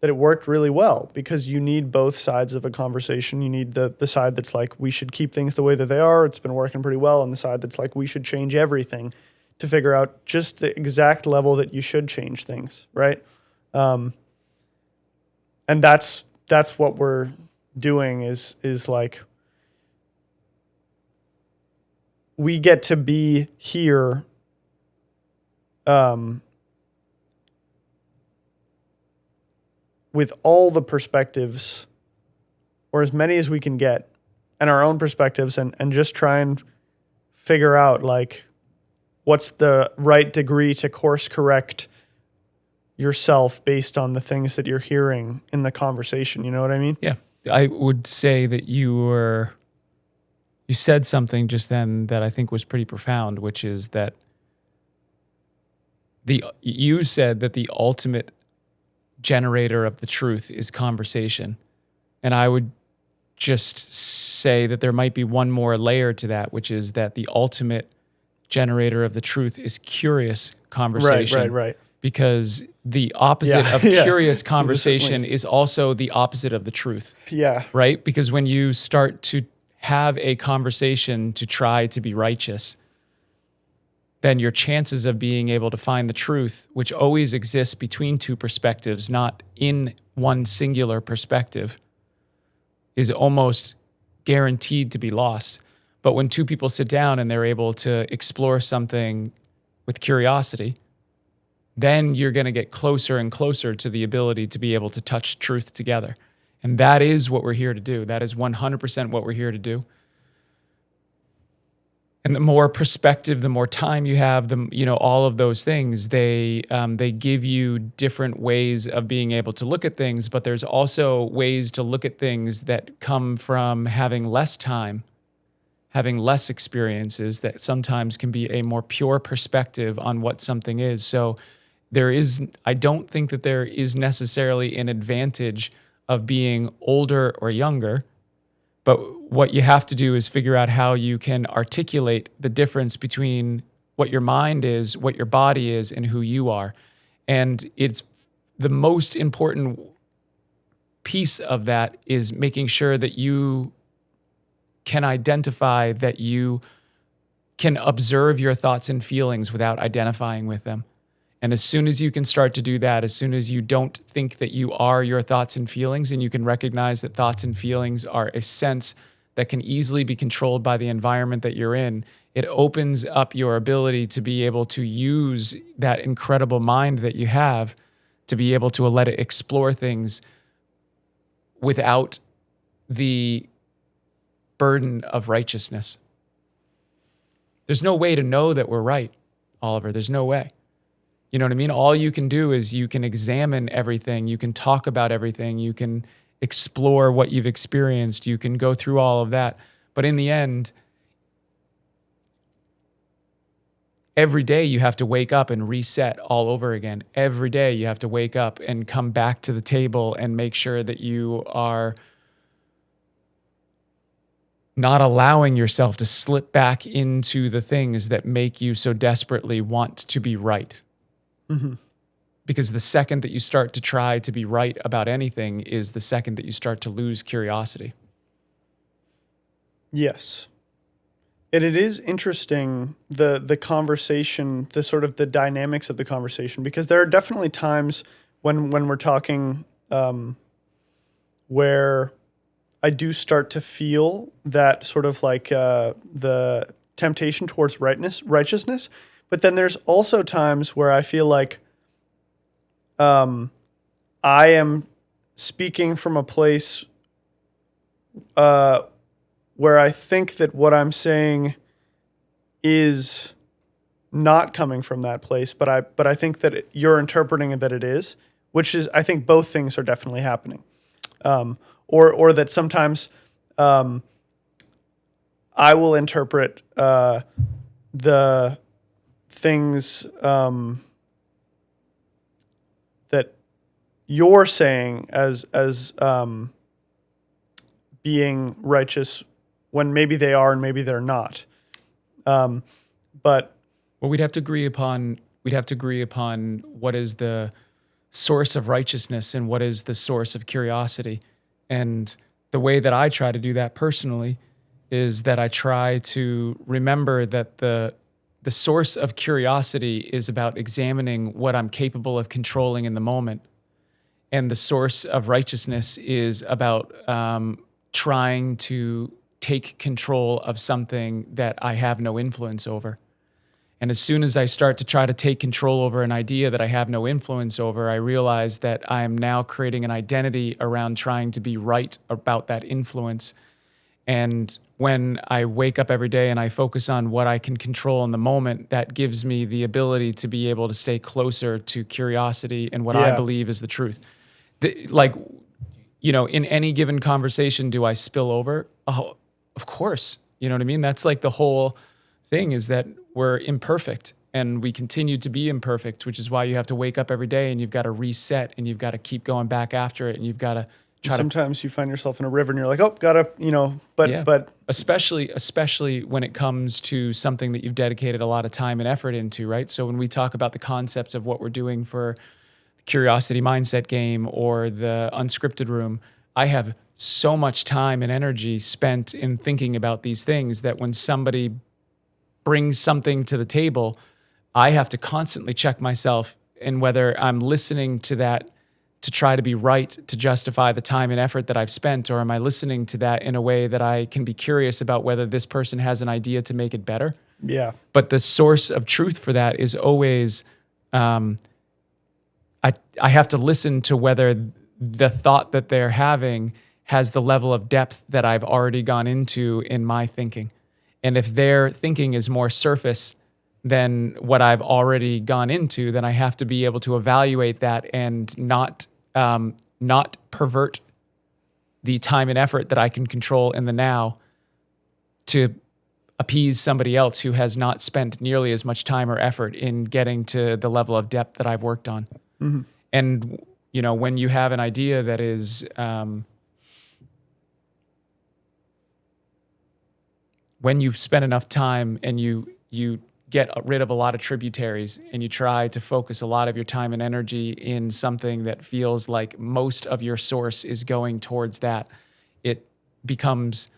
that it worked really well, because you need both sides of a conversation. You need the side that's like, we should keep things the way that they are, it's been working pretty well, and the side that's like, we should change everything, to figure out just the exact level that you should change things, right? And that's what we're doing is like, we get to be here with all the perspectives, or as many as we can get, and our own perspectives, and just try and figure out, like, what's the right degree to course correct yourself based on the things that you're hearing in the conversation. You know what I mean? Yeah. I would say that you said something just then that I think was pretty profound, which is that you said that the ultimate generator of the truth is conversation. And I would just say that there might be one more layer to that, which is that the ultimate generator of the truth is curious conversation. Right. Because the opposite of curious conversation is also the opposite of the truth. Yeah. Right? Because when you start to have a conversation to try to be righteous, then your chances of being able to find the truth, which always exists between two perspectives, not in one singular perspective, is almost guaranteed to be lost. But when two people sit down and they're able to explore something with curiosity, then you're going to get closer and closer to the ability to be able to touch truth together. And that is what we're here to do. That is 100% what we're here to do. And the more perspective, the more time you have, all of those things, they give you different ways of being able to look at things. But there's also ways to look at things that come from having less time, having less experiences, that sometimes can be a more pure perspective on what something is. So I don't think that there is necessarily an advantage of being older or younger, but what you have to do is figure out how you can articulate the difference between what your mind is, what your body is, and who you are. And it's the most important piece of that is making sure that you can identify, that you can observe your thoughts and feelings without identifying with them. And as soon as you can start to do that, as soon as you don't think that you are your thoughts and feelings, and you can recognize that thoughts and feelings are a sense that can easily be controlled by the environment that you're in, it opens up your ability to be able to use that incredible mind that you have to be able to let it explore things without the burden of righteousness. There's no way to know that we're right, Oliver. There's no way. You know what I mean? All you can do is you can examine everything. You can talk about everything. You can explore what you've experienced. You can go through all of that. But in the end, every day you have to wake up and reset all over again. Every day you have to wake up and come back to the table and make sure that you are not allowing yourself to slip back into the things that make you so desperately want to be right. Mm-hmm. Because the second that you start to try to be right about anything is the second that you start to lose curiosity. Yes. And it is interesting, the conversation, the sort of the dynamics of the conversation, because there are definitely times when we're talking where I do start to feel that sort of like the temptation towards righteousness. But then there's also times where I feel like I am speaking from a place where I think that what I'm saying is not coming from that place, but I think that you're interpreting it that it is, which is, I think both things are definitely happening, or that sometimes I will interpret the things that you're saying as being righteous when maybe they are and maybe they're not. But Well, we'd have to agree upon what is the source of righteousness and what is the source of curiosity. And the way that I try to do that personally is that I try to remember that the source of curiosity is about examining what I'm capable of controlling in the moment. And the source of righteousness is about trying to take control of something that I have no influence over. And as soon as I start to try to take control over an idea that I have no influence over, I realize that I am now creating an identity around trying to be right about that influence. And when I wake up every day and I focus on what I can control in the moment, that gives me the ability to be able to stay closer to curiosity and what I believe is the truth. In any given conversation, do I spill over? Oh, of course. You know what I mean? That's like the whole thing, is that we're imperfect and we continue to be imperfect, which is why you have to wake up every day and you've got to reset and you've got to keep going back after it and you've got to try sometimes you find yourself in a river and you're like, oh, gotta, but especially when it comes to something that you've dedicated a lot of time and effort into, right? So when we talk about the concepts of what we're doing for the Curiosity Mindset Game or the Unscripted Room, I have so much time and energy spent in thinking about these things that when somebody brings something to the table, I have to constantly check myself in whether I'm listening to that to try to be right, to justify the time and effort that I've spent, or am I listening to that in a way that I can be curious about whether this person has an idea to make it better? Yeah. But the source of truth for that is always, I have to listen to whether the thought that they're having has the level of depth that I've already gone into in my thinking. And if their thinking is more surface than what I've already gone into, then I have to be able to evaluate that and not pervert the time and effort that I can control in the now to appease somebody else who has not spent nearly as much time or effort in getting to the level of depth that I've worked on. Mm-hmm. And, when you have an idea that is, when you spend enough time and you get rid of a lot of tributaries and you try to focus a lot of your time and energy in something that feels like most of your source is going towards that, it becomes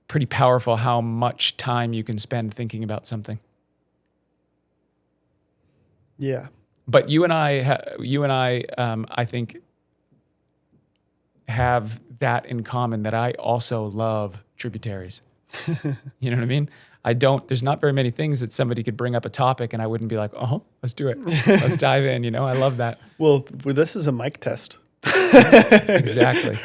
pretty powerful how much time you can spend thinking about something. Yeah. But you and I, I think, have that in common, that I also love tributaries. You know what I mean? There's not very many things that somebody could bring up a topic and I wouldn't be like, oh, let's do it. Let's dive in. I love that. Well, this is a mic test. Exactly.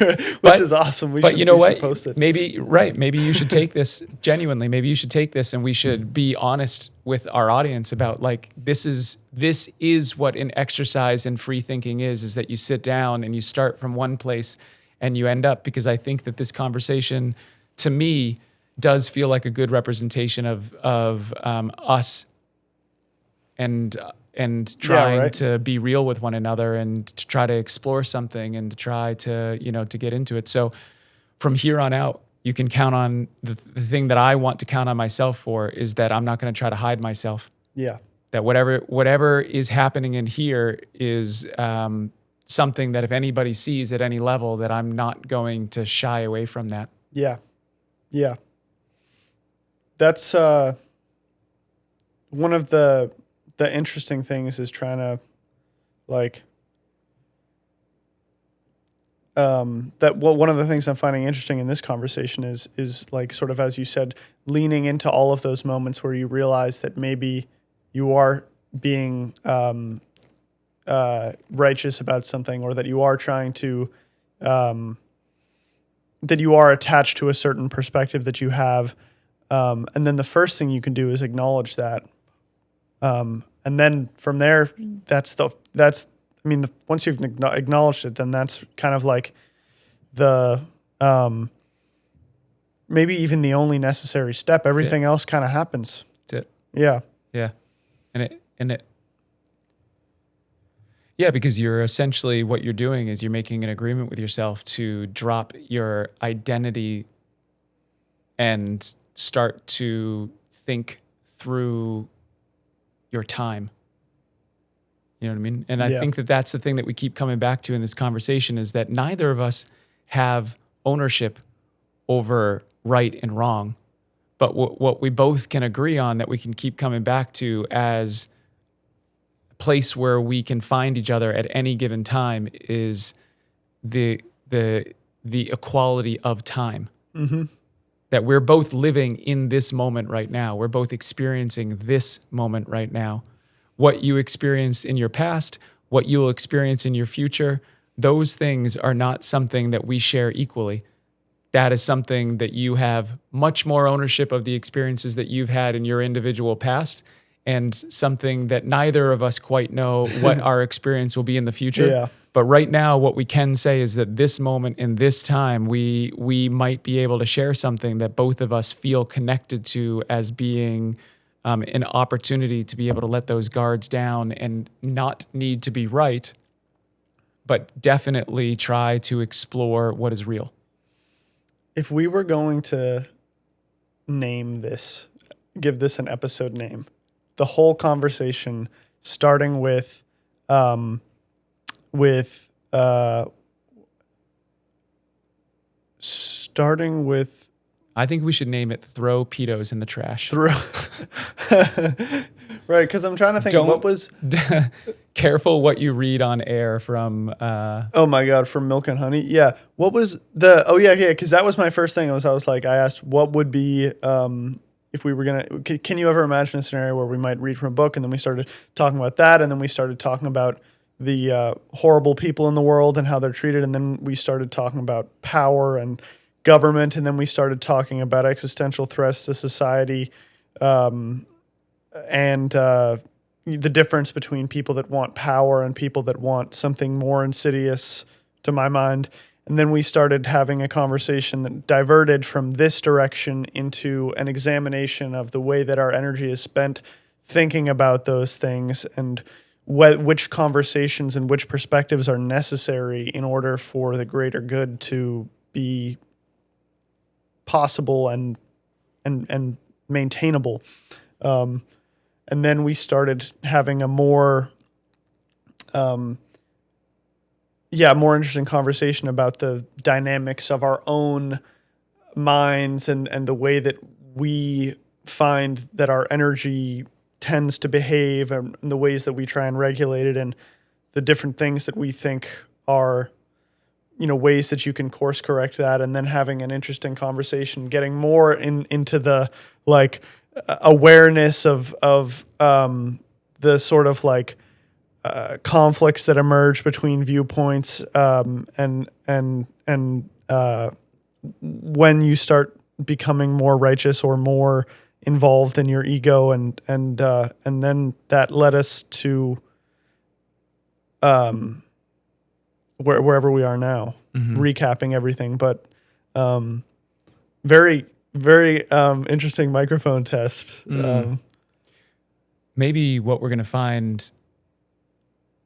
Which is awesome. We should post it. Maybe you should take this genuinely. Maybe you should take this and we should be honest with our audience about, like, this is what an exercise in free thinking is that you sit down and you start from one place and you end up, because I think that this conversation to me does feel like a good representation of us and trying to be real with one another and to try to explore something and to try to, to get into it. So from here on out, you can count on the thing that I want to count on myself for is that I'm not going to try to hide myself. Yeah. That whatever is happening in here is something that if anybody sees at any level, that I'm not going to shy away from that. Yeah. Yeah. That's one of the interesting things is trying to, like, one of the things I'm finding interesting in this conversation is like, sort of, as you said, leaning into all of those moments where you realize that maybe you are being righteous about something, or that you are trying to, that you are attached to a certain perspective that you have. And then the first thing you can do is acknowledge that. And then from there, once you've acknowledged it, then that's kind of like the, maybe even the only necessary step. Everything else kind of happens. That's it. Yeah. Yeah. Yeah, because you're essentially, what you're doing is you're making an agreement with yourself to drop your identity and start to think through your time. You know what I mean? And I think that that's the thing that we keep coming back to in this conversation, is that neither of us have ownership over right and wrong. But what we both can agree on, that we can keep coming back to as a place where we can find each other at any given time, is the equality of time. Mm-hmm. That we're both living in this moment right now. We're both experiencing this moment right now. What you experienced in your past, what you will experience in your future, those things are not something that we share equally. That is something that you have much more ownership of, the experiences that you've had in your individual past, and something that neither of us quite know what our experience will be in the future. Yeah. But right now, what we can say is that this moment in this time, we might be able to share something that both of us feel connected to, as being an opportunity to be able to let those guards down and not need to be right, but definitely try to explore what is real. If we were going to name this, give this an episode name, the whole conversation starting with I think we should name it "Throw Pedos in the Trash." Right, because I'm trying to think. What was? Careful what you read on air from. Oh my God, from Milk and Honey. Yeah. What was the? Oh yeah. Because that was my first thing. I asked what would be if we were gonna. Can you ever imagine a scenario where we might read from a book, and then we started talking about that, and then we started talking about the horrible people in the world and how they're treated, and then we started talking about power and government, and then we started talking about existential threats to society, and the difference between people that want power and people that want something more insidious, to my mind. And then we started having a conversation that diverted from this direction into an examination of the way that our energy is spent thinking about those things, and which conversations and which perspectives are necessary in order for the greater good to be possible and maintainable. And then we started having a more interesting conversation about the dynamics of our own minds and the way that we find that our energy tends to behave, and the ways that we try and regulate it, and the different things that we think are, ways that you can course correct that. And then having an interesting conversation, getting more into the awareness of the sort of conflicts that emerge between viewpoints, and when you start becoming more righteous or more involved in your ego, and then that led us to wherever we are now. Mm-hmm. Recapping everything, but very, very interesting microphone test. Maybe what we're going to find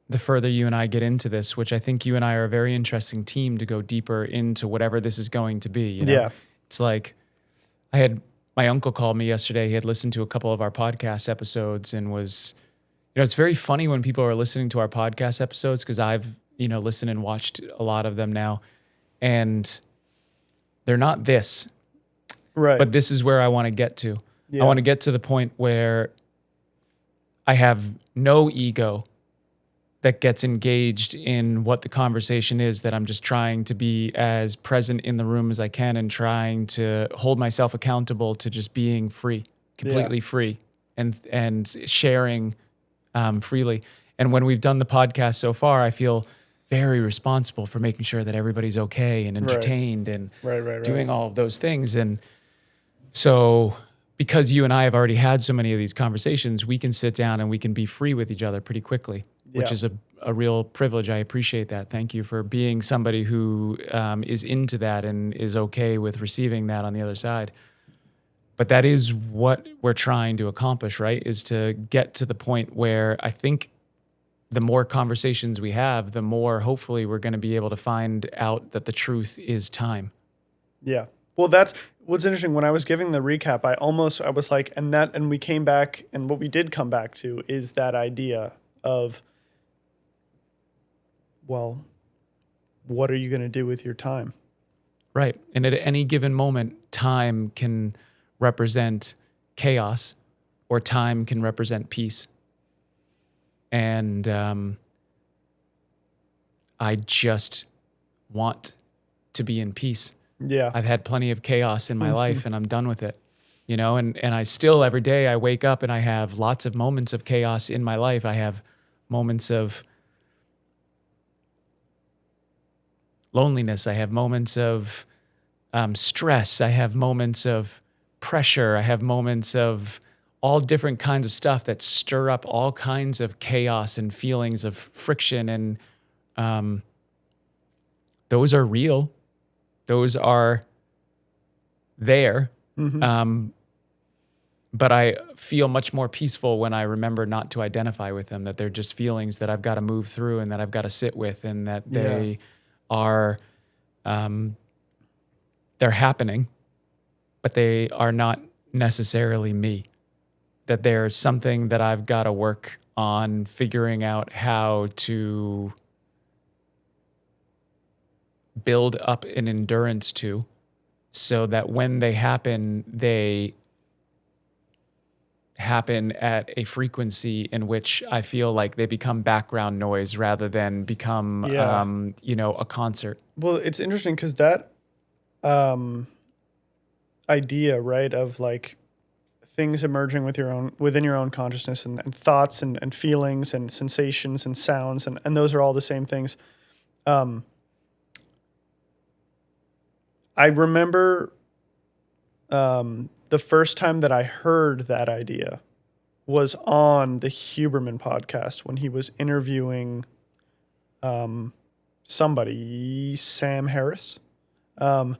the further you and I get into this, which I think you and I are a very interesting team to go deeper into whatever this is going to be. Yeah. It's like my uncle called me yesterday. He had listened to a couple of our podcast episodes and was, it's very funny when people are listening to our podcast episodes, because I've, listened and watched a lot of them now, and they're not this. Right. But this is where I want to get to. Yeah. I want to get to the point where I have no ego that gets engaged in what the conversation is, that I'm just trying to be as present in the room as I can, and trying to hold myself accountable to just being free, completely free, and sharing freely. And when we've done the podcast so far, I feel very responsible for making sure that everybody's okay and entertained and doing all of those things. And so because you and I have already had so many of these conversations, we can sit down and we can be free with each other pretty quickly, which is a real privilege. I appreciate that. Thank you for being somebody who is into that and is okay with receiving that on the other side. But that is what we're trying to accomplish, right? Is to get to the point where I think the more conversations we have, the more hopefully we're going to be able to find out that the truth is time. Yeah. Well, that's what's interesting. When I was giving the recap, I was like, and we came back, and what we did come back to is that idea of, well, what are you going to do with your time? Right. And at any given moment, time can represent chaos or time can represent peace. And I just want to be in peace. Yeah. I've had plenty of chaos in my life and I'm done with it. You know, and I still every day I wake up and I have lots of moments of chaos in my life. I have moments of loneliness. I have moments of stress. I have moments of pressure. I have moments of all different kinds of stuff that stir up all kinds of chaos and feelings of friction. And those are real. Those are there. But I feel much more peaceful when I remember not to identify with them, that they're just feelings that I've got to move through and that I've got to sit with, and that they are, they're happening, but they are not necessarily me. That there's something that I've got to work on figuring out how to build up an endurance to, so that when they happen at a frequency in which I feel like they become background noise rather than become, a concert. Well, it's interesting because that idea, right, of like things emerging within your own consciousness and thoughts and feelings and sensations and sounds, and those are all the same things. I remember the first time that I heard that idea was on the Huberman podcast when he was interviewing somebody, Sam Harris. And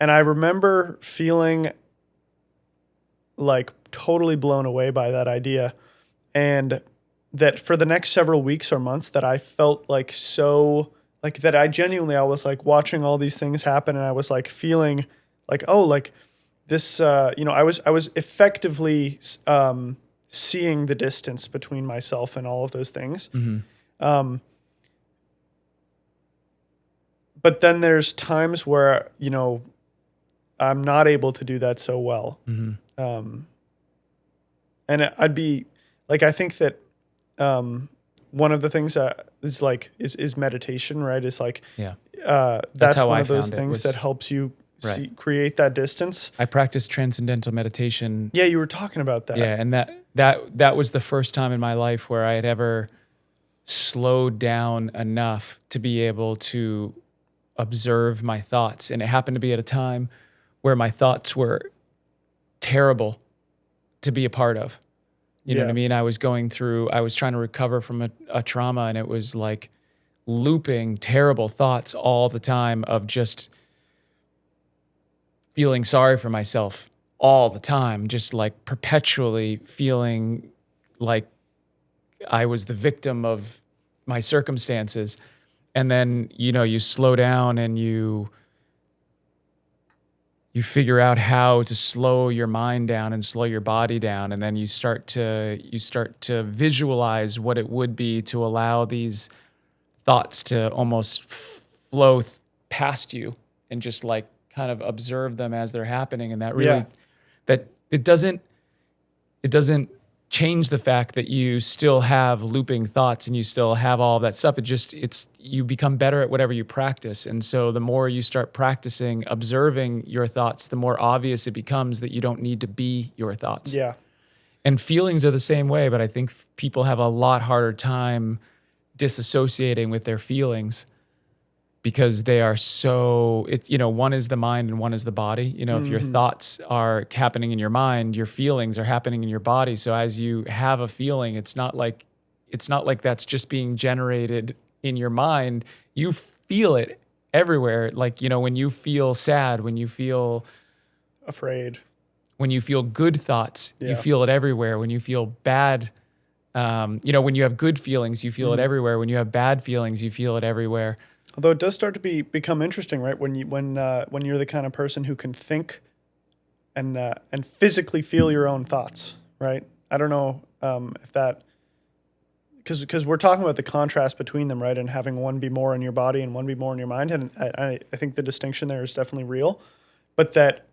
I remember feeling like totally blown away by that idea. And that for the next several weeks or months that I felt like so, like that I was like watching all these things happen, and I was like feeling like, oh, like this, I was effectively seeing the distance between myself and all of those things. But then there's times where, I'm not able to do that so well. And I'd be like, I think that one of the things that is meditation, right? Is like, that's how one I of those found it things was- that helps you create that distance. I practiced transcendental meditation. Yeah, you were talking about that. Yeah, and that was the first time in my life where I had ever slowed down enough to be able to observe my thoughts. And it happened to be at a time where my thoughts were terrible to be a part of. You know what I mean? I was trying to recover from a trauma, and it was like looping terrible thoughts all the time of just feeling sorry for myself all the time, just like perpetually feeling like I was the victim of my circumstances. And then, you slow down and you figure out how to slow your mind down and slow your body down. And then you start to visualize what it would be to allow these thoughts to almost flow past you and just like kind of observe them as they're happening. And that really, that it doesn't change the fact that you still have looping thoughts and you still have all that stuff. You become better at whatever you practice. And so the more you start practicing observing your thoughts, the more obvious it becomes that you don't need to be your thoughts. Yeah. And feelings are the same way, but I think people have a lot harder time disassociating with their feelings because they are so, one is the mind and one is the body. If your thoughts are happening in your mind, your feelings are happening in your body. So as you have a feeling, it's not like that's just being generated in your mind. You feel it everywhere. Like, when you feel sad, when you feel afraid, when you feel good thoughts, you Yeah. feel it everywhere. When you feel bad, when you have good feelings, you feel it everywhere. When you have bad feelings, you feel it everywhere. Although it does start to become interesting, right? When you're the kind of person who can think and physically feel your own thoughts, right? I don't know if that, because we're talking about the contrast between them, right? And having one be more in your body and one be more in your mind, and I think the distinction there is definitely real, but that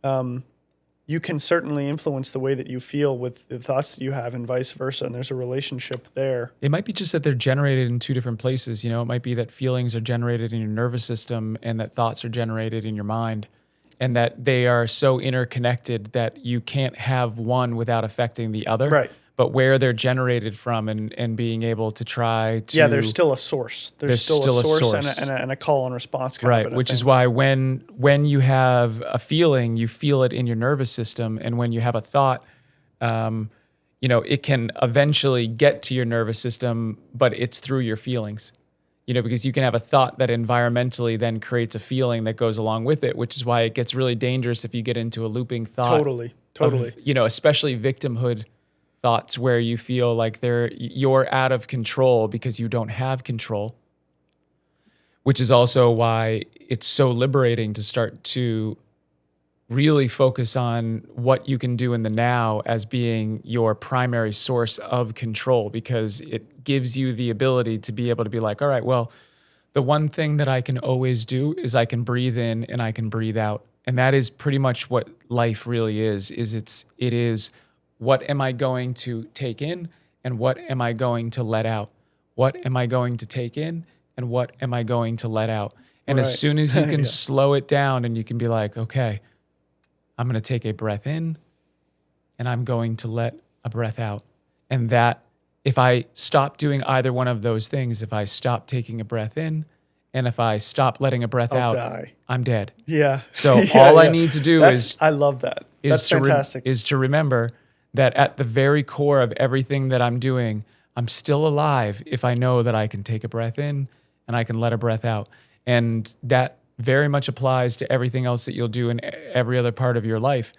you can certainly influence the way that you feel with the thoughts that you have and vice versa. And there's a relationship there. It might be just that they're generated in two different places. It might be that feelings are generated in your nervous system and that thoughts are generated in your mind, and that they are so interconnected that you can't have one without affecting the other. Right. But where they're generated from and being able to try to... Yeah, there's still a source. There's still a source. And a call and response kind right, of it, which is why when you have a feeling, you feel it in your nervous system, and when you have a thought, it can eventually get to your nervous system, but it's through your feelings. Because you can have a thought that environmentally then creates a feeling that goes along with it, which is why it gets really dangerous if you get into a looping thought. Totally. Of, especially victimhood thoughts where you feel like you're out of control because you don't have control, which is also why it's so liberating to start to really focus on what you can do in the now as being your primary source of control, because it gives you the ability to be able to be like, all right, well, the one thing that I can always do is I can breathe in and I can breathe out. And that is pretty much what life really is it is what am I going to take in and what am I going to let out? What am I going to take in and what am I going to let out? And Right. as soon as you can Yeah. slow it down and you can be like, okay, I'm going to take a breath in and I'm going to let a breath out. And that, if I stop doing either one of those things, if I stop taking a breath in and if I stop letting a breath I'll out, die. I'm dead. Yeah. So Yeah, all I yeah. need to do I love that. That's fantastic. is to remember that at the very core of everything that I'm doing, I'm still alive if I know that I can take a breath in and I can let a breath out. And that very much applies to everything else that you'll do in every other part of your life.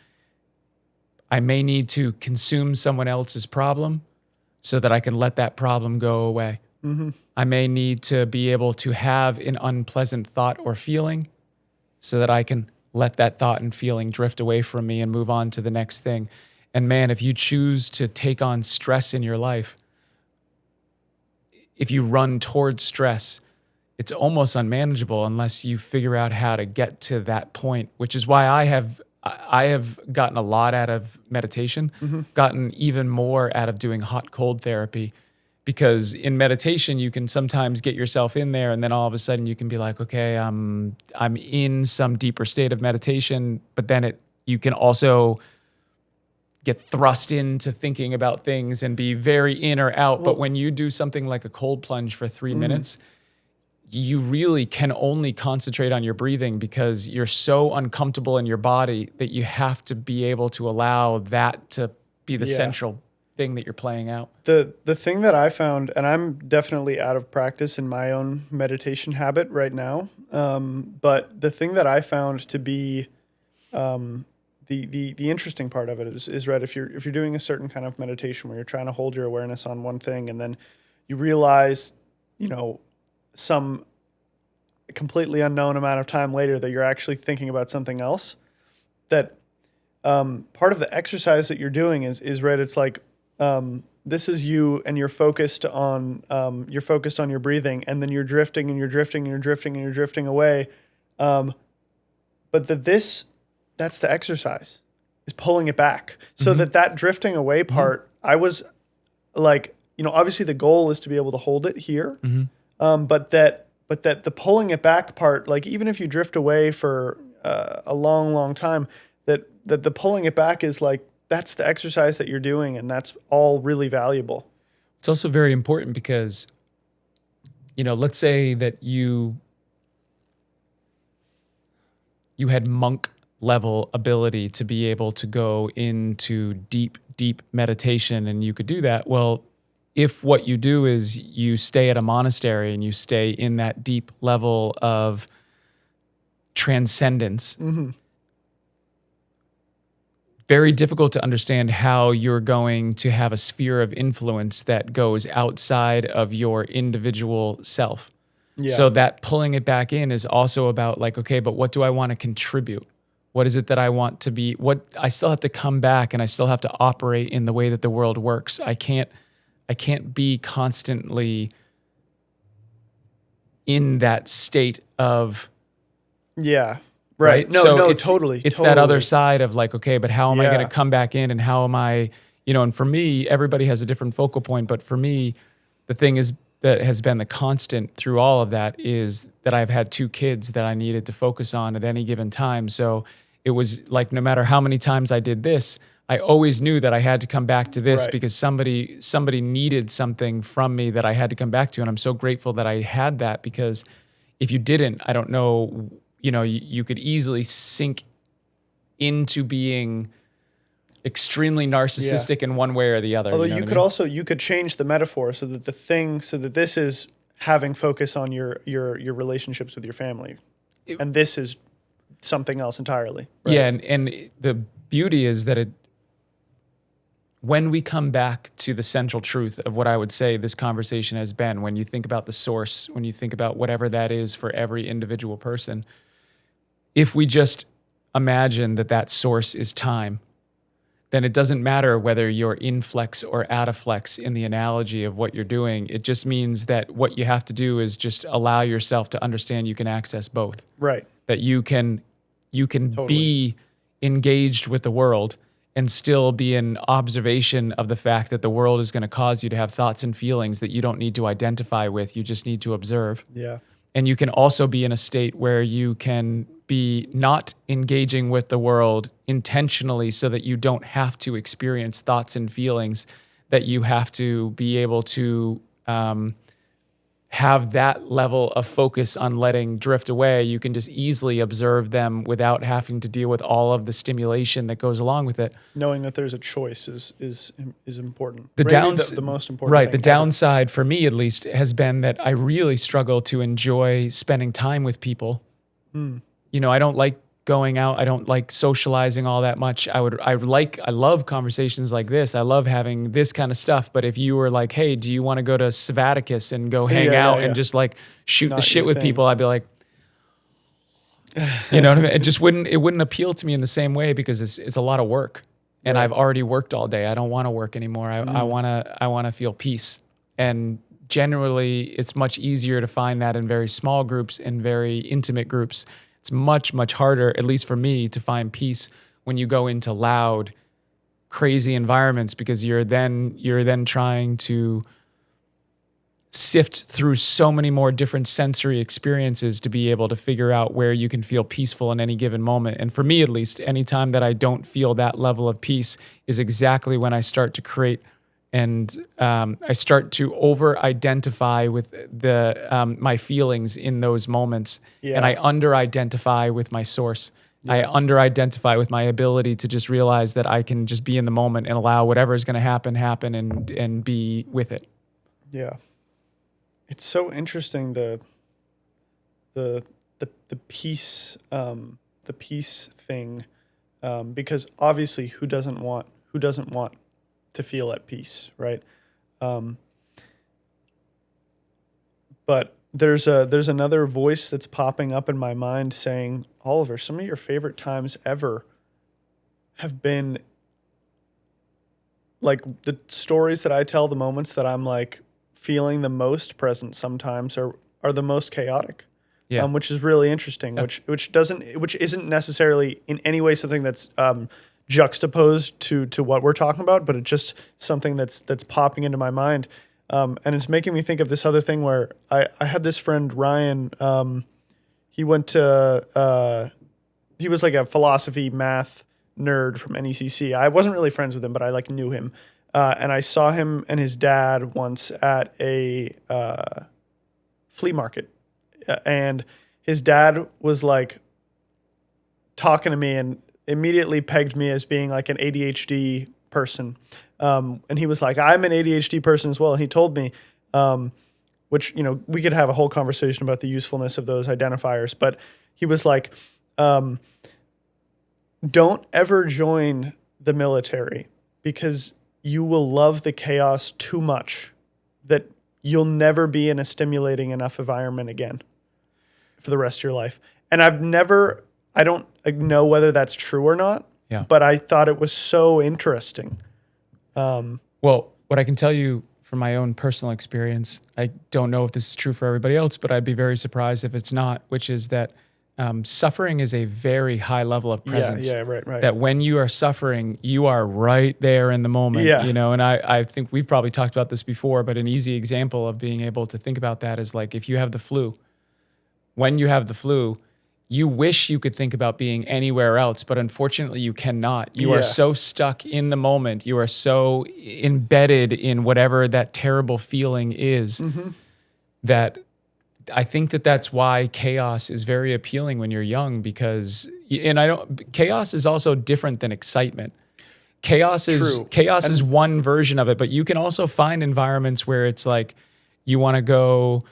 I may need to consume someone else's problem so that I can let that problem go away. Mm-hmm. I may need to be able to have an unpleasant thought or feeling so that I can let that thought and feeling drift away from me and move on to the next thing. And man, if you choose to take on stress in your life, if you run towards stress, it's almost unmanageable unless you figure out how to get to that point, which is why I have gotten a lot out of meditation, gotten even more out of doing hot cold therapy, because in meditation you can sometimes get yourself in there and then all of a sudden you can be like, okay, I'm in some deeper state of meditation, but then you can also get thrust into thinking about things and be very in or out. But when you do something like a cold plunge for 3 minutes, you really can only concentrate on your breathing because you're so uncomfortable in your body that you have to be able to allow that to be the central thing that you're playing out. The thing that I found, and I'm definitely out of practice in my own meditation habit right now, but the thing that I found to be the interesting part of it is right, if you're doing a certain kind of meditation where you're trying to hold your awareness on one thing and then you realize, some completely unknown amount of time later that you're actually thinking about something else, that part of the exercise that you're doing is right, it's like this is you and you're focused on your breathing, and then you're drifting and you're drifting and you're drifting and you're drifting away, but that's the exercise, is pulling it back. So that drifting away part, I was like, obviously the goal is to be able to hold it here. But that the pulling it back part, like even if you drift away for a long, long time, that the pulling it back is like, that's the exercise that you're doing, and that's all really valuable. It's also very important because, let's say that you had monk level ability to be able to go into deep, deep meditation, and you could do that. Well, if what you do is you stay at a monastery and you stay in that deep level of transcendence, very difficult to understand how you're going to have a sphere of influence that goes outside of your individual self. Yeah. So that pulling it back in is also about like, okay, but what do I want to contribute? What is it that I want to be? What I still have to come back, and I still have to operate in the way that the world works. I can't be constantly in that state of Yeah. Right. No, So no, totally. It's that other side of like, okay, but how am I Yeah. going to come back in, and how am I, and for me, everybody has a different focal point, but for me, the thing is that has been the constant through all of that is that I've had 2 kids that I needed to focus on at any given time. So it was like, no matter how many times I did this, I always knew that I had to come back to this Right. because somebody needed something from me that I had to come back to. And I'm so grateful that I had that, because if you didn't, I don't know, you could easily sink into being extremely narcissistic in one way or the other. Although know you what I could mean? also, you could change the metaphor so that this is having focus on your relationships with your family. And this is something else entirely. Right? Yeah. And the beauty is that when we come back to the central truth of what I would say this conversation has been, when you think about the source, when you think about whatever that is for every individual person, if we just imagine that source is time, then it doesn't matter whether you're in flex or out of flex in the analogy of what you're doing. It just means that what you have to do is just allow yourself to understand you can access both. Right. That you can Totally. be engaged with the world and still be in observation of the fact that the world is going to cause you to have thoughts and feelings that you don't need to identify with. You just need to observe. Yeah. And you can also be in a state where you can be not engaging with the world intentionally so that you don't have to experience thoughts and feelings, that you have to be able to have that level of focus on letting drift away. You can just easily observe them without having to deal with all of the stimulation that goes along with it. Knowing that there's a choice is important. The Maybe the most important right. thing The ever. downside for me, at least, has been that I really struggle to enjoy spending time with people. I don't like going out. I don't like socializing all that much. I love conversations like this. I love having this kind of stuff. But if you were like, hey, do you want to go to Savaticus and go hang out and just like shoot Not the shit your with thing. people, I'd be like, you know what I mean? It wouldn't appeal to me in the same way, because it's a lot of work, and I've already worked all day. I don't want to work anymore. I want to feel peace. And generally it's much easier to find that in very small groups and very intimate groups. It's much, much harder, at least for me, to find peace when you go into loud, crazy environments, because you're then trying to sift through so many more different sensory experiences to be able to figure out where you can feel peaceful in any given moment. And for me, at least, anytime that I don't feel that level of peace is exactly when I start to create and I start to over-identify with my feelings in those moments, and I under-identify with my source. I under-identify with my ability to just realize that I can just be in the moment and allow whatever is going to happen, and be with it. Yeah, it's so interesting the peace thing, because obviously who doesn't want to feel at peace, right? But there's another voice that's popping up in my mind saying, Oliver, some of your favorite times ever have been like the stories that I tell, the moments that I'm like feeling the most present sometimes are the most chaotic. Yeah. Which is really interesting, which isn't necessarily in any way something that's juxtaposed to what we're talking about, but it's just something that's popping into my mind. And it's making me think of this other thing where I had this friend, Ryan, he was like a philosophy, math nerd from NECC. I wasn't really friends with him, but I like knew him. And I saw him and his dad once at a flea market. And his dad was like talking to me and immediately pegged me as being like an ADHD person. And he was like, I'm an ADHD person as well. And he told me, which, you know, we could have a whole conversation about the usefulness of those identifiers, but he was like, don't ever join the military because you will love the chaos too much that you'll never be in a stimulating enough environment again for the rest of your life. And I don't know whether that's true or not, but I thought it was so interesting. Well, what I can tell you from my own personal experience, I don't know if this is true for everybody else, but I'd be very surprised if it's not, which is that suffering is a very high level of presence. Yeah, right. That when you are suffering, you are right there in the moment, you know, and I think we've probably talked about this before, but an easy example of being able to think about that is like if you have the flu, when you have the flu, you wish you could think about being anywhere else, but unfortunately you cannot. You are so stuck in the moment. You are so embedded in whatever that terrible feeling is that I think that that's why chaos is very appealing when you're young because, chaos is also different than excitement. Chaos is one version of it, but you can also find environments where it's like you want to go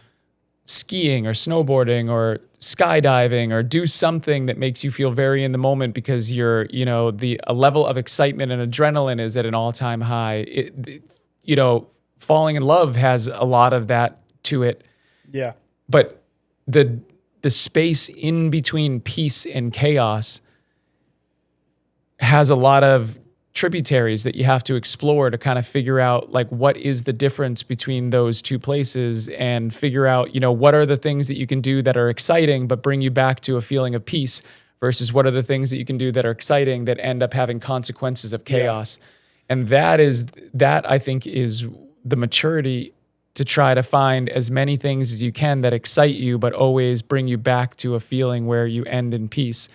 skiing or snowboarding or skydiving or do something that makes you feel very in the moment because you're, you know, a level of excitement and adrenaline is at an all-time high. Falling in love has a lot of that to it. Yeah. But the space in between peace and chaos has a lot of tributaries that you have to explore to kind of figure out like what is the difference between those two places and figure out, you know, what are the things that you can do that are exciting but bring you back to a feeling of peace versus what are the things that you can do that are exciting that end up having consequences of chaos. And that I think is the maturity to try to find as many things as you can that excite you but always bring you back to a feeling where you end in peace.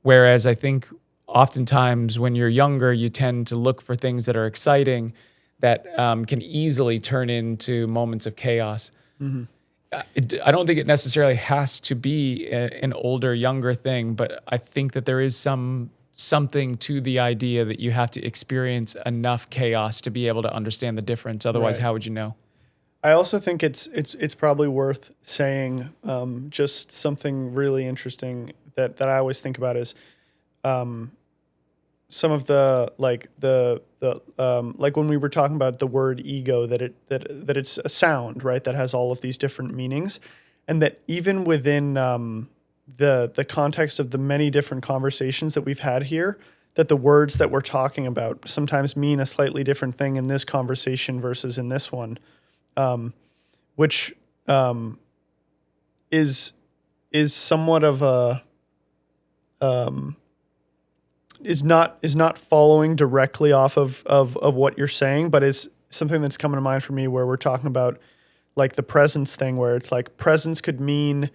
Whereas I think oftentimes when you're younger, you tend to look for things that are exciting that can easily turn into moments of chaos. I don't think it necessarily has to be an older, younger thing, but I think that there is something to the idea that you have to experience enough chaos to be able to understand the difference. Otherwise, how would you know? I also think it's probably worth saying just something really interesting that I always think about is some of the like when we were talking about the word ego, that it's a sound, right, that has all of these different meanings, and that even within the context of the many different conversations that we've had here, that the words that we're talking about sometimes mean a slightly different thing in this conversation versus in this one, which is somewhat of a is not following directly off of what you're saying, but is something that's coming to mind for me where we're talking about like the presence thing, where it's like presence could mean,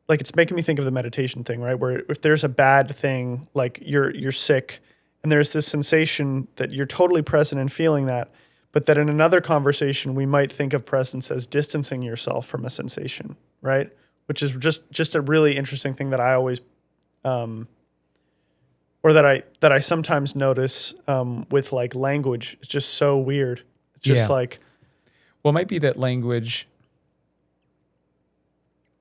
like it's making me think of the meditation thing, right? Where if there's a bad thing, like you're sick and there's this sensation that you're totally present and feeling that, but that in another conversation, we might think of presence as distancing yourself from a sensation, right? Which is just a really interesting thing that I always, or that I sometimes notice with like language. It's just so weird. It's just like, well, it might be that language,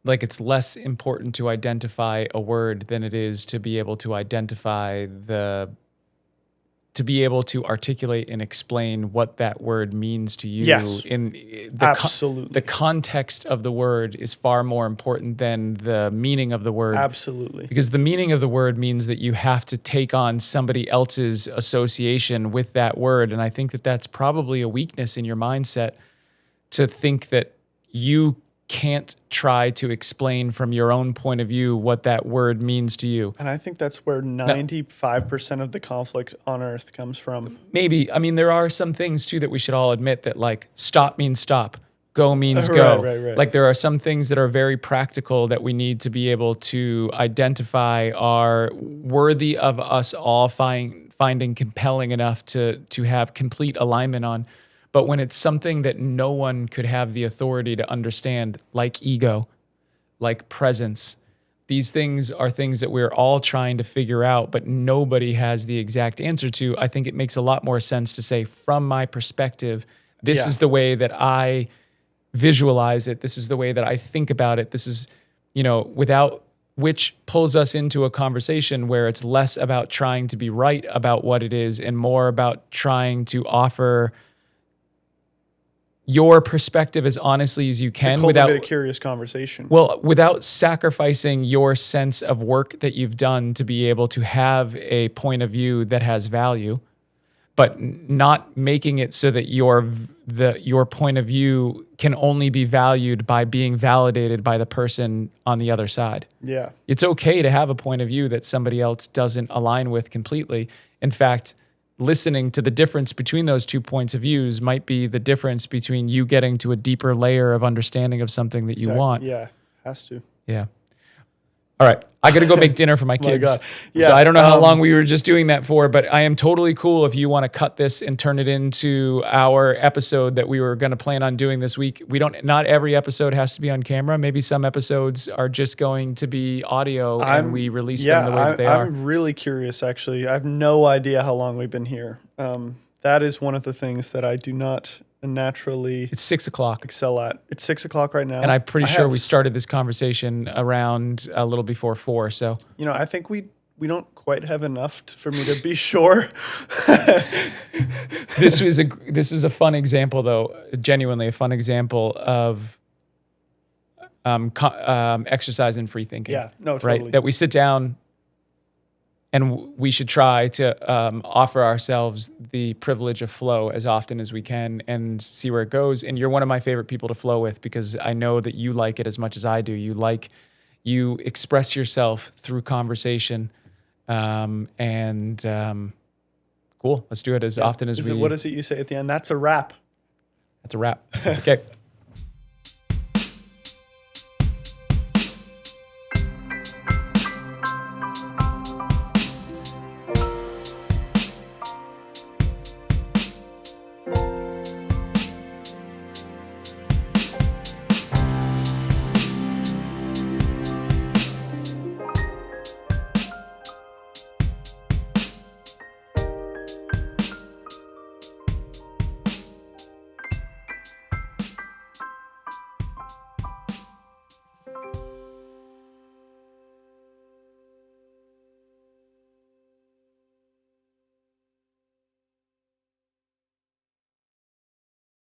like it's less important to identify a word than it is to be able to identify to be able to articulate and explain what that word means to you. Yes, absolutely. The context of the word is far more important than the meaning of the word. Absolutely. Because the meaning of the word means that you have to take on somebody else's association with that word. And I think that that's probably a weakness in your mindset to think that you can't try to explain from your own point of view what that word means to you. And I think that's where 95% of the conflict on earth comes from. Maybe. I mean, there are some things too that we should all admit that like stop means stop. go means go. Right. Like there are some things that are very practical that we need to be able to identify are worthy of us all finding compelling enough to have complete alignment on. But when it's something that no one could have the authority to understand, like ego, like presence, these things are things that we're all trying to figure out, but nobody has the exact answer to. I think it makes a lot more sense to say, from my perspective, this is the way that I visualize it. This is the way that I think about it. This is, without which pulls us into a conversation where it's less about trying to be right about what it is and more about trying to offer your perspective as honestly as you can without a curious conversation. Well, without sacrificing your sense of work that you've done to be able to have a point of view that has value, but not making it so that your point of view can only be valued by being validated by the person on the other side. Yeah. It's okay to have a point of view that somebody else doesn't align with completely. In fact, listening to the difference between those two points of views might be the difference between you getting to a deeper layer of understanding of something that you want. Yeah, has to. Yeah. All right. I got to go make dinner for my kids. God. Yeah, so I don't know how long we were just doing that for, but I am totally cool if you want to cut this and turn it into our episode that we were going to plan on doing this week. Not every episode has to be on camera. Maybe some episodes are just going to be audio and we release them the way that they are. I'm really curious, actually. I have no idea how long we've been here. That is one of the things that I do not naturally It's 6:00. excel at. It's 6:00 right now. And I'm pretty sure we started this conversation around a little before 4. So, I think we don't quite have enough for me to be sure. this is a fun example, though, genuinely a fun example of exercise in free thinking. Yeah, no, totally. Right? That we sit down and we should try to offer ourselves the privilege of flow as often as we can and see where it goes. And you're one of my favorite people to flow with because I know that you like it as much as I do. You express yourself through conversation. Cool. Let's do it as often as we. What is it you say at the end? That's a wrap. That's a wrap. Okay.